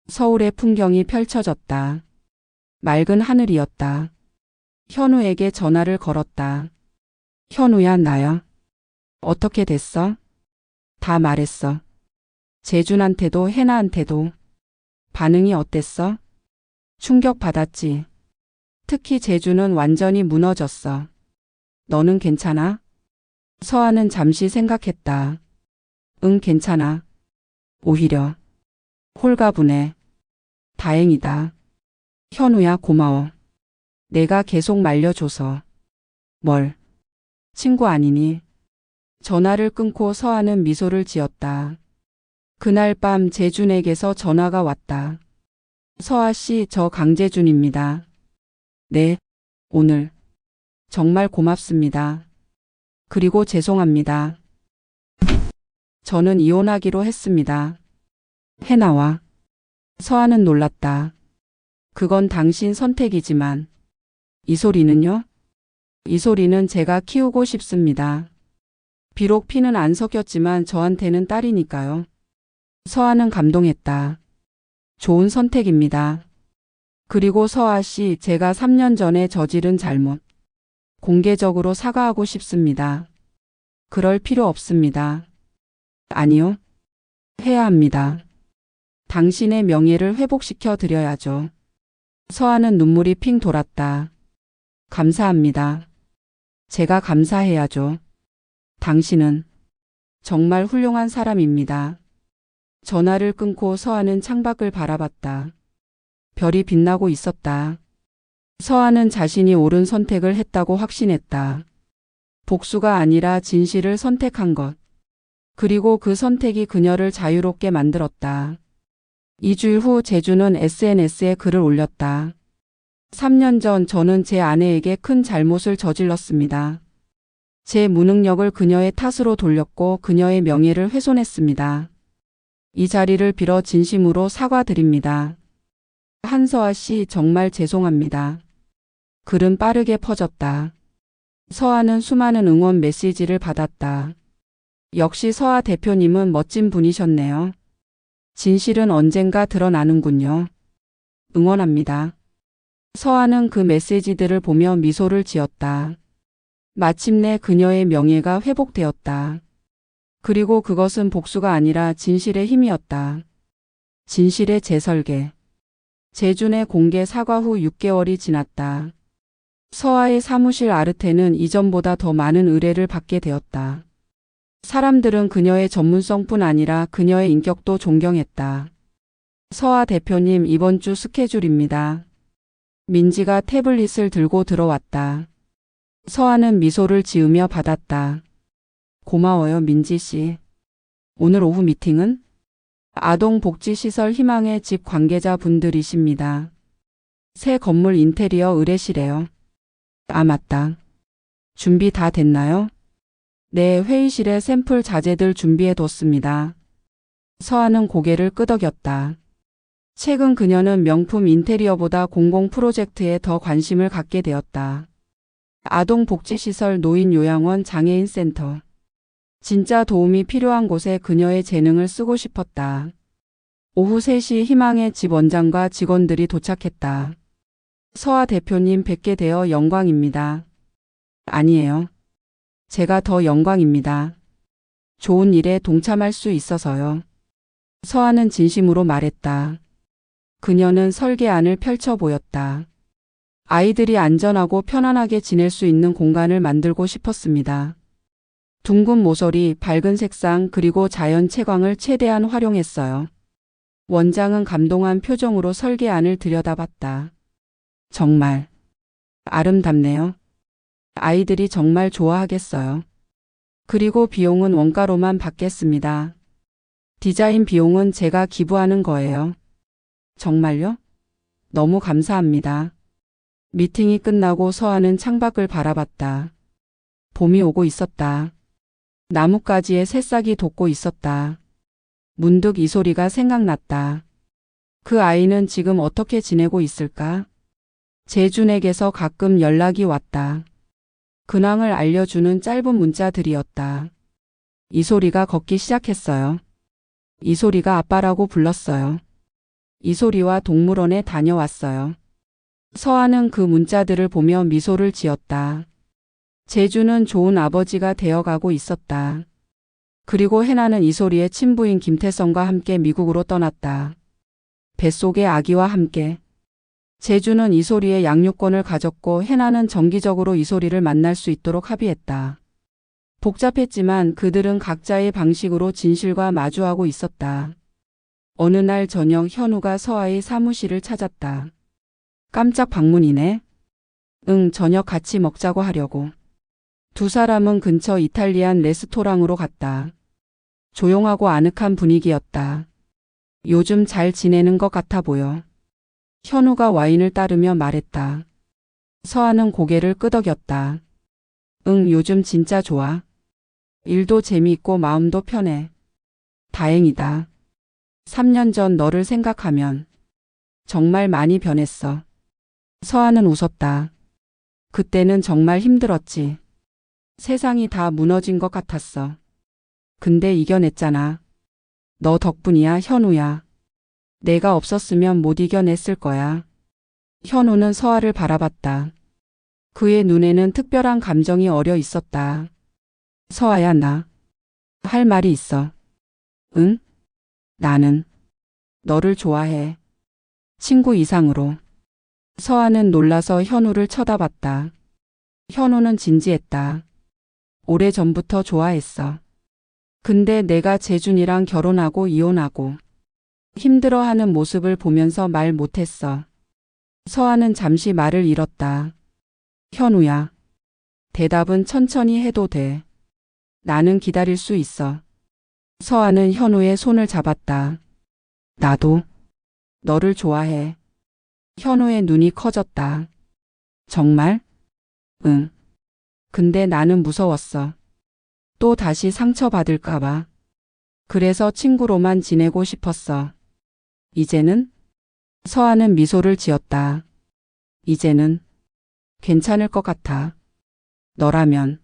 서울의 풍경이 펼쳐졌다. 맑은 하늘이었다. 현우에게 전화를 걸었다. 현우야, 나야. 어떻게 됐어? 다 말했어. 재준한테도 해나한테도. 반응이 어땠어? 충격받았지. 특히 재준은 완전히 무너졌어. 너는 괜찮아? 서아는 잠시 생각했다. 응, 괜찮아. 오히려 홀가분해. 다행이다. 현우야, 고마워. 내가 계속 말려줘서. 뭘? 친구 아니니? 전화를 끊고 서아는 미소를 지었다. 그날 밤 재준에게서 전화가 왔다. 서아 씨, 저 강재준입니다. 네, 오늘 정말 고맙습니다. 그리고 죄송합니다. 저는 이혼하기로 했습니다. 해나와. 서아는 놀랐다. 그건 당신 선택이지만. 이 소리는요? 이 소리는 제가 키우고 싶습니다. 비록 피는 안 섞였지만 저한테는 딸이니까요. 서아는 감동했다. 좋은 선택입니다. 그리고 서아 씨, 제가 3년 전에 저지른 잘못 공개적으로 사과하고 싶습니다. 그럴 필요 없습니다. 아니요. 해야 합니다. 당신의 명예를 회복시켜 드려야죠. 서아는 눈물이 핑 돌았다. 감사합니다. 제가 감사해야죠. 당신은 정말 훌륭한 사람입니다. 전화를 끊고 서아는 창밖을 바라봤다. 별이 빛나고 있었다. 서아는 자신이 옳은 선택을 했다고 확신했다. 복수가 아니라 진실을 선택한 것. 그리고 그 선택이 그녀를 자유롭게 만들었다. 2주일 후 재주는 SNS에 글을 올렸다. 3년 전 저는 제 아내에게 큰 잘못을 저질렀습니다. 제 무능력을 그녀의 탓으로 돌렸고 그녀의 명예를 훼손했습니다. 이 자리를 빌어 진심으로 사과드립니다. 한서아 씨 정말 죄송합니다. 글은 빠르게 퍼졌다. 서아는 수많은 응원 메시지를 받았다. 역시 서아 대표님은 멋진 분이셨네요. 진실은 언젠가 드러나는군요. 응원합니다. 서아는 그 메시지들을 보며 미소를 지었다. 마침내 그녀의 명예가 회복되었다. 그리고 그것은 복수가 아니라 진실의 힘이었다. 진실의 재설계. 재준의 공개 사과 후 6개월이 지났다. 서아의 사무실 아르테는 이전보다 더 많은 의뢰를 받게 되었다. 사람들은 그녀의 전문성뿐 아니라 그녀의 인격도 존경했다. 서아 대표님 이번 주 스케줄입니다. 민지가 태블릿을 들고 들어왔다. 서아는 미소를 지으며 받았다. 고마워요 민지 씨. 오늘 오후 미팅은? 아동복지시설 희망의 집 관계자분들이십니다. 새 건물 인테리어 의뢰시래요. 아 맞다. 준비 다 됐나요? 네, 회의실에 샘플 자재들 준비해뒀습니다. 서아는 고개를 끄덕였다. 최근 그녀는 명품 인테리어보다 공공 프로젝트에 더 관심을 갖게 되었다. 아동복지시설, 노인요양원, 장애인센터. 진짜 도움이 필요한 곳에 그녀의 재능을 쓰고 싶었다. 오후 3시 희망의 집 원장과 직원들이 도착했다. 서아 대표님 뵙게 되어 영광입니다. 아니에요. 제가 더 영광입니다. 좋은 일에 동참할 수 있어서요. 서아는 진심으로 말했다. 그녀는 설계안을 펼쳐 보였다. 아이들이 안전하고 편안하게 지낼 수 있는 공간을 만들고 싶었습니다. 둥근 모서리, 밝은 색상 그리고 자연 채광을 최대한 활용했어요. 원장은 감동한 표정으로 설계안을 들여다봤다. 정말 아름답네요. 아이들이 정말 좋아하겠어요. 그리고 비용은 원가로만 받겠습니다. 디자인 비용은 제가 기부하는 거예요. 정말요? 너무 감사합니다. 미팅이 끝나고 서아는 창밖을 바라봤다. 봄이 오고 있었다. 나뭇가지에 새싹이 돋고 있었다. 문득 이 소리가 생각났다. 그 아이는 지금 어떻게 지내고 있을까? 재준에게서 가끔 연락이 왔다. 근황을 알려주는 짧은 문자들이었다. 이 소리가 걷기 시작했어요. 이 소리가 아빠라고 불렀어요. 이 소리와 동물원에 다녀왔어요. 서아는 그 문자들을 보며 미소를 지었다. 재준은 좋은 아버지가 되어가고 있었다. 그리고 해나는 이 소리의 친부인 김태성과 함께 미국으로 떠났다. 뱃속의 아기와 함께. 재준은 이 소리의 양육권을 가졌고 해나는 정기적으로 이 소리를 만날 수 있도록 합의했다. 복잡했지만 그들은 각자의 방식으로 진실과 마주하고 있었다. 어느 날 저녁 현우가 서아의 사무실을 찾았다. 깜짝 방문이네. 응, 저녁 같이 먹자고 하려고. 두 사람은 근처 이탈리안 레스토랑으로 갔다. 조용하고 아늑한 분위기였다. 요즘 잘 지내는 것 같아 보여. 현우가 와인을 따르며 말했다. 서아는 고개를 끄덕였다. 응, 요즘 진짜 좋아. 일도 재미있고 마음도 편해. 다행이다. 3년 전 너를 생각하면 정말 많이 변했어. 서아는 웃었다. 그때는 정말 힘들었지. 세상이 다 무너진 것 같았어. 근데 이겨냈잖아. 너 덕분이야, 현우야. 내가 없었으면 못 이겨냈을 거야. 현우는 서아를 바라봤다. 그의 눈에는 특별한 감정이 어려 있었다. 서아야, 나 할 말이 있어. 응? 나는 너를 좋아해. 친구 이상으로. 서아는 놀라서 현우를 쳐다봤다. 현우는 진지했다. 오래전부터 좋아했어. 근데 내가 재준이랑 결혼하고 이혼하고 힘들어하는 모습을 보면서 말 못했어. 서아는 잠시 말을 잃었다. 현우야. 대답은 천천히 해도 돼. 나는 기다릴 수 있어. 서아는 현우의 손을 잡았다. 나도 너를 좋아해. 현우의 눈이 커졌다. 정말? 응. 근데 나는 무서웠어. 또 다시 상처받을까봐. 그래서 친구로만 지내고 싶었어. 이제는? 서아는 미소를 지었다. 이제는 괜찮을 것 같아. 너라면.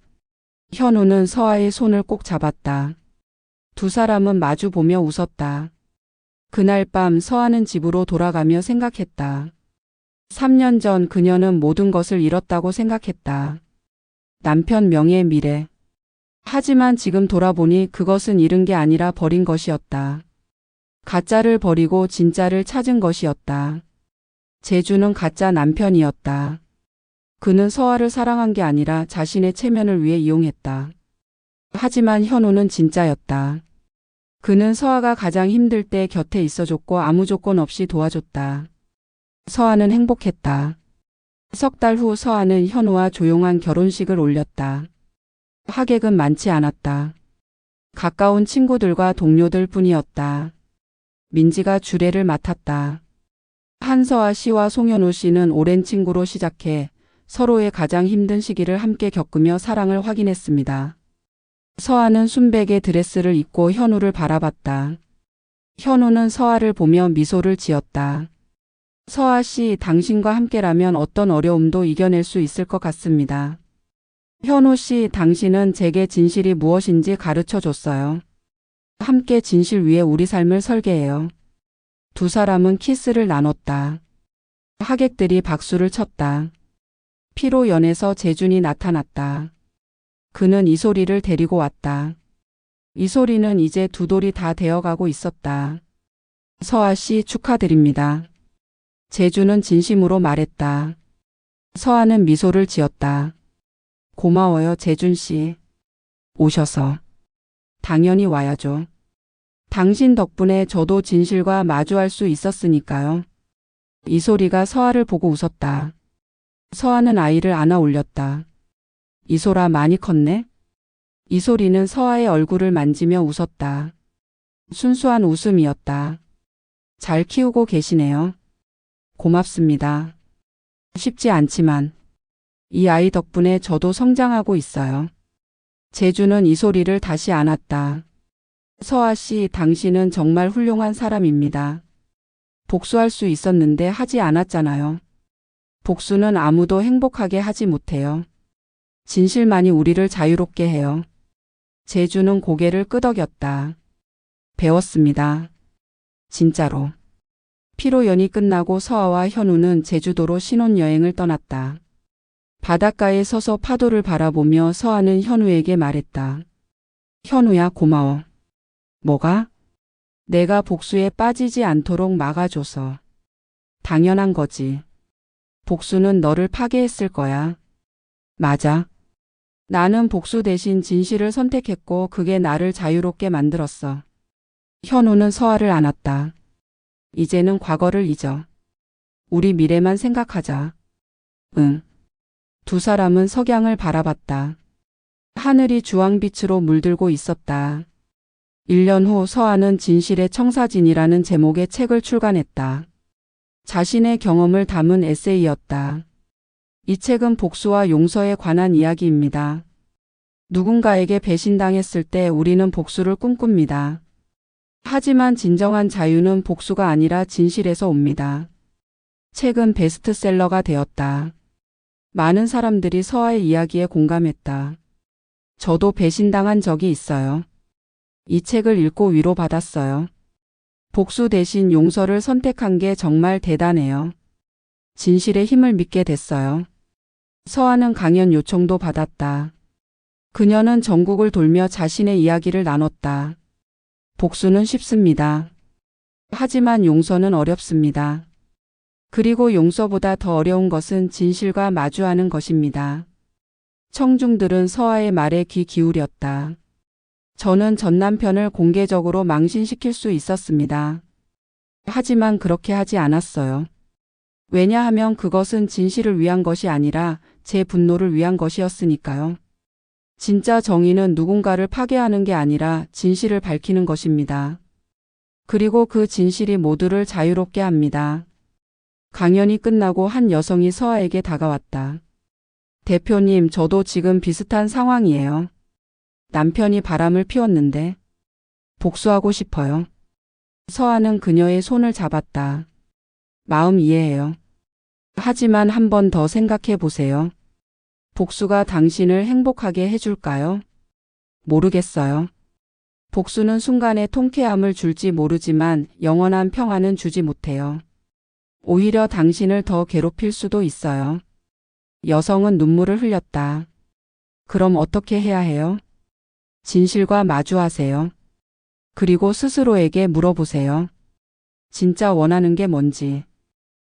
현우는 서아의 손을 꼭 잡았다. 두 사람은 마주보며 웃었다. 그날 밤 서아는 집으로 돌아가며 생각했다. 3년 전 그녀는 모든 것을 잃었다고 생각했다. 남편 명예, 미래. 하지만 지금 돌아보니 그것은 잃은 게 아니라 버린 것이었다. 가짜를 버리고 진짜를 찾은 것이었다. 재준은 가짜 남편이었다. 그는 서아를 사랑한 게 아니라 자신의 체면을 위해 이용했다. 하지만 현우는 진짜였다. 그는 서아가 가장 힘들 때 곁에 있어줬고 아무 조건 없이 도와줬다. 서아는 행복했다. 석 달 후 서아는 현우와 조용한 결혼식을 올렸다. 하객은 많지 않았다. 가까운 친구들과 동료들 뿐이었다. 민지가 주례를 맡았다. 한서아 씨와 송현우 씨는 오랜 친구로 시작해 서로의 가장 힘든 시기를 함께 겪으며 사랑을 확인했습니다. 서아는 순백의 드레스를 입고 현우를 바라봤다. 현우는 서아를 보며 미소를 지었다. 서아 씨, 당신과 함께라면 어떤 어려움도 이겨낼 수 있을 것 같습니다. 현우 씨, 당신은 제게 진실이 무엇인지 가르쳐 줬어요. 함께 진실 위에 우리 삶을 설계해요. 두 사람은 키스를 나눴다. 하객들이 박수를 쳤다. 피로 연에서 재준이 나타났다. 그는 이소리를 데리고 왔다. 이소리는 이제 두 돌이 다 되어가고 있었다. 서아 씨, 축하드립니다. 재준은 진심으로 말했다. 서아는 미소를 지었다. 고마워요, 재준 씨. 오셔서. 당연히 와야죠. 당신 덕분에 저도 진실과 마주할 수 있었으니까요. 이소리가 서아를 보고 웃었다. 서아는 아이를 안아 올렸다. 이소라, 많이 컸네? 이소리는 서아의 얼굴을 만지며 웃었다. 순수한 웃음이었다. 잘 키우고 계시네요. 고맙습니다. 쉽지 않지만 이 아이 덕분에 저도 성장하고 있어요. 재준은 이소리를 다시 안았다. 서아 씨, 당신은 정말 훌륭한 사람입니다. 복수할 수 있었는데 하지 않았잖아요. 복수는 아무도 행복하게 하지 못해요. 진실만이 우리를 자유롭게 해요. 재준은 고개를 끄덕였다. 배웠습니다. 진짜로. 피로연이 끝나고 서아와 현우는 제주도로 신혼여행을 떠났다. 바닷가에 서서 파도를 바라보며 서아는 현우에게 말했다. 현우야, 고마워. 뭐가? 내가 복수에 빠지지 않도록 막아줘서. 당연한 거지. 복수는 너를 파괴했을 거야. 맞아. 나는 복수 대신 진실을 선택했고 그게 나를 자유롭게 만들었어. 현우는 서아를 안았다. 이제는 과거를 잊어. 우리 미래만 생각하자. 응. 두 사람은 석양을 바라봤다. 하늘이 주황빛으로 물들고 있었다. 1년 후 서아는 진실의 청사진이라는 제목의 책을 출간했다. 자신의 경험을 담은 에세이였다. 이 책은 복수와 용서에 관한 이야기입니다. 누군가에게 배신당했을 때 우리는 복수를 꿈꿉니다. 하지만 진정한 자유는 복수가 아니라 진실에서 옵니다. 책은 베스트셀러가 되었다. 많은 사람들이 서아의 이야기에 공감했다. 저도 배신당한 적이 있어요. 이 책을 읽고 위로받았어요. 복수 대신 용서를 선택한 게 정말 대단해요. 진실의 힘을 믿게 됐어요. 서아는 강연 요청도 받았다. 그녀는 전국을 돌며 자신의 이야기를 나눴다. 복수는 쉽습니다. 하지만 용서는 어렵습니다. 그리고 용서보다 더 어려운 것은 진실과 마주하는 것입니다. 청중들은 서아의 말에 귀 기울였다. 저는 전 남편을 공개적으로 망신시킬 수 있었습니다. 하지만 그렇게 하지 않았어요. 왜냐하면 그것은 진실을 위한 것이 아니라 제 분노를 위한 것이었으니까요. 진짜 정의는 누군가를 파괴하는 게 아니라 진실을 밝히는 것입니다. 그리고 그 진실이 모두를 자유롭게 합니다. 강연이 끝나고 한 여성이 서아에게 다가왔다. 대표님, 저도 지금 비슷한 상황이에요. 남편이 바람을 피웠는데 복수하고 싶어요. 서아는 그녀의 손을 잡았다. 마음 이해해요. 하지만 한 번 더 생각해 보세요. 복수가 당신을 행복하게 해줄까요? 모르겠어요. 복수는 순간의 통쾌함을 줄지 모르지만 영원한 평안은 주지 못해요. 오히려 당신을 더 괴롭힐 수도 있어요. 여성은 눈물을 흘렸다. 그럼 어떻게 해야 해요? 진실과 마주하세요. 그리고 스스로에게 물어보세요. 진짜 원하는 게 뭔지.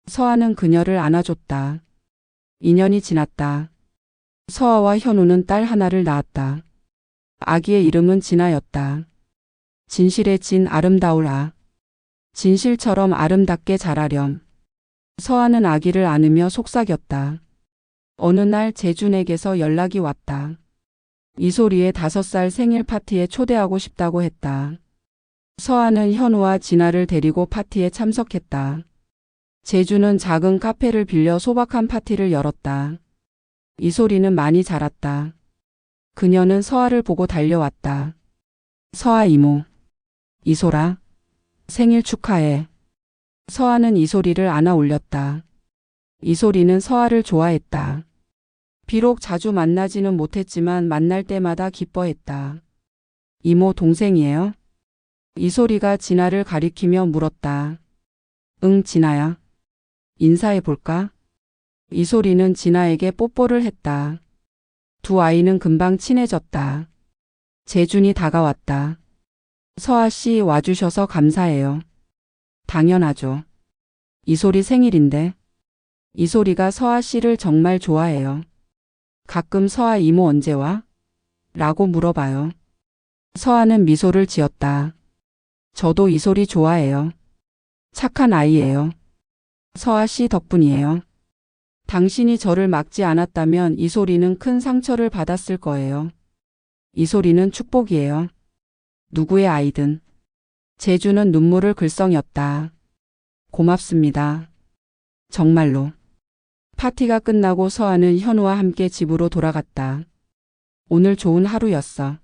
서아는 그녀를 안아줬다. 2년이 지났다. 서아와 현우는 딸 하나를 낳았다. 아기의 이름은 진아였다. 진실의 진, 아름다울 아. 진실처럼 아름답게 자라렴. 서아는 아기를 안으며 속삭였다. 어느 날 재준에게서 연락이 왔다. 이소리의 5살 생일 파티에 초대하고 싶다고 했다. 서아는 현우와 진아를 데리고 파티에 참석했다. 재준은 작은 카페를 빌려 소박한 파티를 열었다. 이소리는 많이 자랐다. 그녀는 서아를 보고 달려왔다. 서아 이모. 이소라. 생일 축하해. 서아는 이소리를 안아 올렸다. 이소리는 서아를 좋아했다. 비록 자주 만나지는 못했지만 만날 때마다 기뻐했다. 이모 동생이에요? 이소리가 진아를 가리키며 물었다. 응, 진아야. 인사해 볼까? 이소리는 진아에게 뽀뽀를 했다. 두 아이는 금방 친해졌다. 재준이 다가왔다. 서아 씨 와주셔서 감사해요. 당연하죠. 이소리 생일인데. 이소리가 서아 씨를 정말 좋아해요. 가끔 서아 이모 언제 와? 라고 물어봐요. 서아는 미소를 지었다. 저도 이소리 좋아해요. 착한 아이예요. 서아 씨 덕분이에요. 당신이 저를 막지 않았다면 이소리는 큰 상처를 받았을 거예요. 이소리는 축복이에요. 누구의 아이든. 재주는 눈물을 글썽였다. 고맙습니다. 정말로. 파티가 끝나고 서아는 현우와 함께 집으로 돌아갔다. 오늘 좋은 하루였어.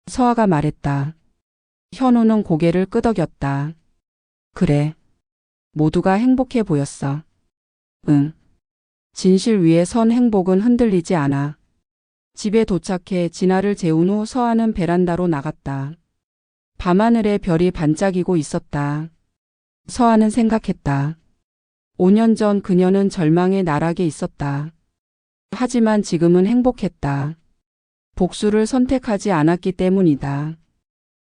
서아가 말했다. 현우는 고개를 끄덕였다. 그래. 모두가 행복해 보였어. 응. 진실 위에 선 행복은 흔들리지 않아. 집에 도착해 진아를 재운 후 서아는 베란다로 나갔다. 밤하늘에 별이 반짝이고 있었다. 서아는 생각했다. 5년 전 그녀는 절망의 나락에 있었다. 하지만 지금은 행복했다. 복수를 선택하지 않았기 때문이다.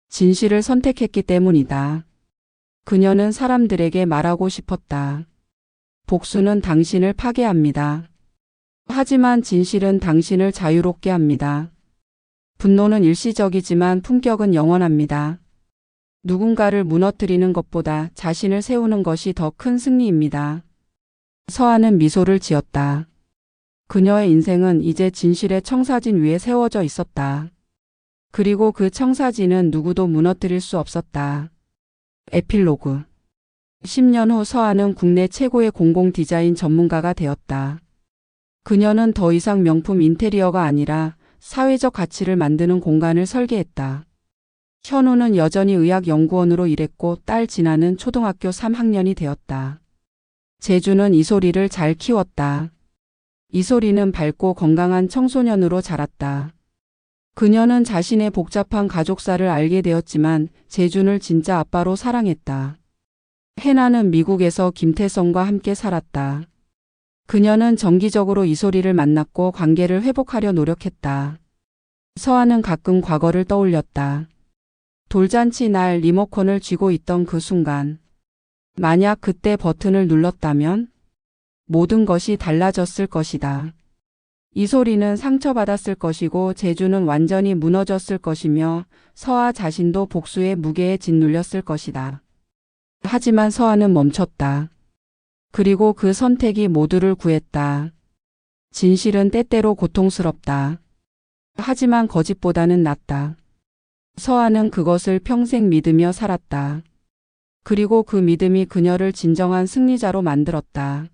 진실을 선택했기 때문이다. 그녀는 사람들에게 말하고 싶었다. 복수는 당신을 파괴합니다. 하지만 진실은 당신을 자유롭게 합니다. 분노는 일시적이지만 품격은 영원합니다. 누군가를 무너뜨리는 것보다 자신을 세우는 것이 더 큰 승리입니다. 서아는 미소를 지었다. 그녀의 인생은 이제 진실의 청사진 위에 세워져 있었다. 그리고 그 청사진은 누구도 무너뜨릴 수 없었다. 에필로그. 10년 후 서아는 국내 최고의 공공 디자인 전문가가 되었다. 그녀는 더 이상 명품 인테리어가 아니라 사회적 가치를 만드는 공간을 설계했다. 현우는 여전히 의학연구원으로 일했고 딸 진아는 초등학교 3학년이 되었다. 재주는 이소리를 잘 키웠다. 이소리는 밝고 건강한 청소년으로 자랐다. 그녀는 자신의 복잡한 가족사를 알게 되었지만 재준을 진짜 아빠로 사랑했다. 해나는 미국에서 김태성과 함께 살았다. 그녀는 정기적으로 이소리를 만났고 관계를 회복하려 노력했다. 서아는 가끔 과거를 떠올렸다. 돌잔치 날 리모컨을 쥐고 있던 그 순간. 만약 그때 버튼을 눌렀다면 모든 것이 달라졌을 것이다. 이소리는 상처받았을 것이고 제주는 완전히 무너졌을 것이며 서아 자신도 복수의 무게에 짓눌렸을 것이다. 하지만 서아는 멈췄다. 그리고 그 선택이 모두를 구했다. 진실은 때때로 고통스럽다. 하지만 거짓보다는 낫다. 서아는 그것을 평생 믿으며 살았다. 그리고 그 믿음이 그녀를 진정한 승리자로 만들었다.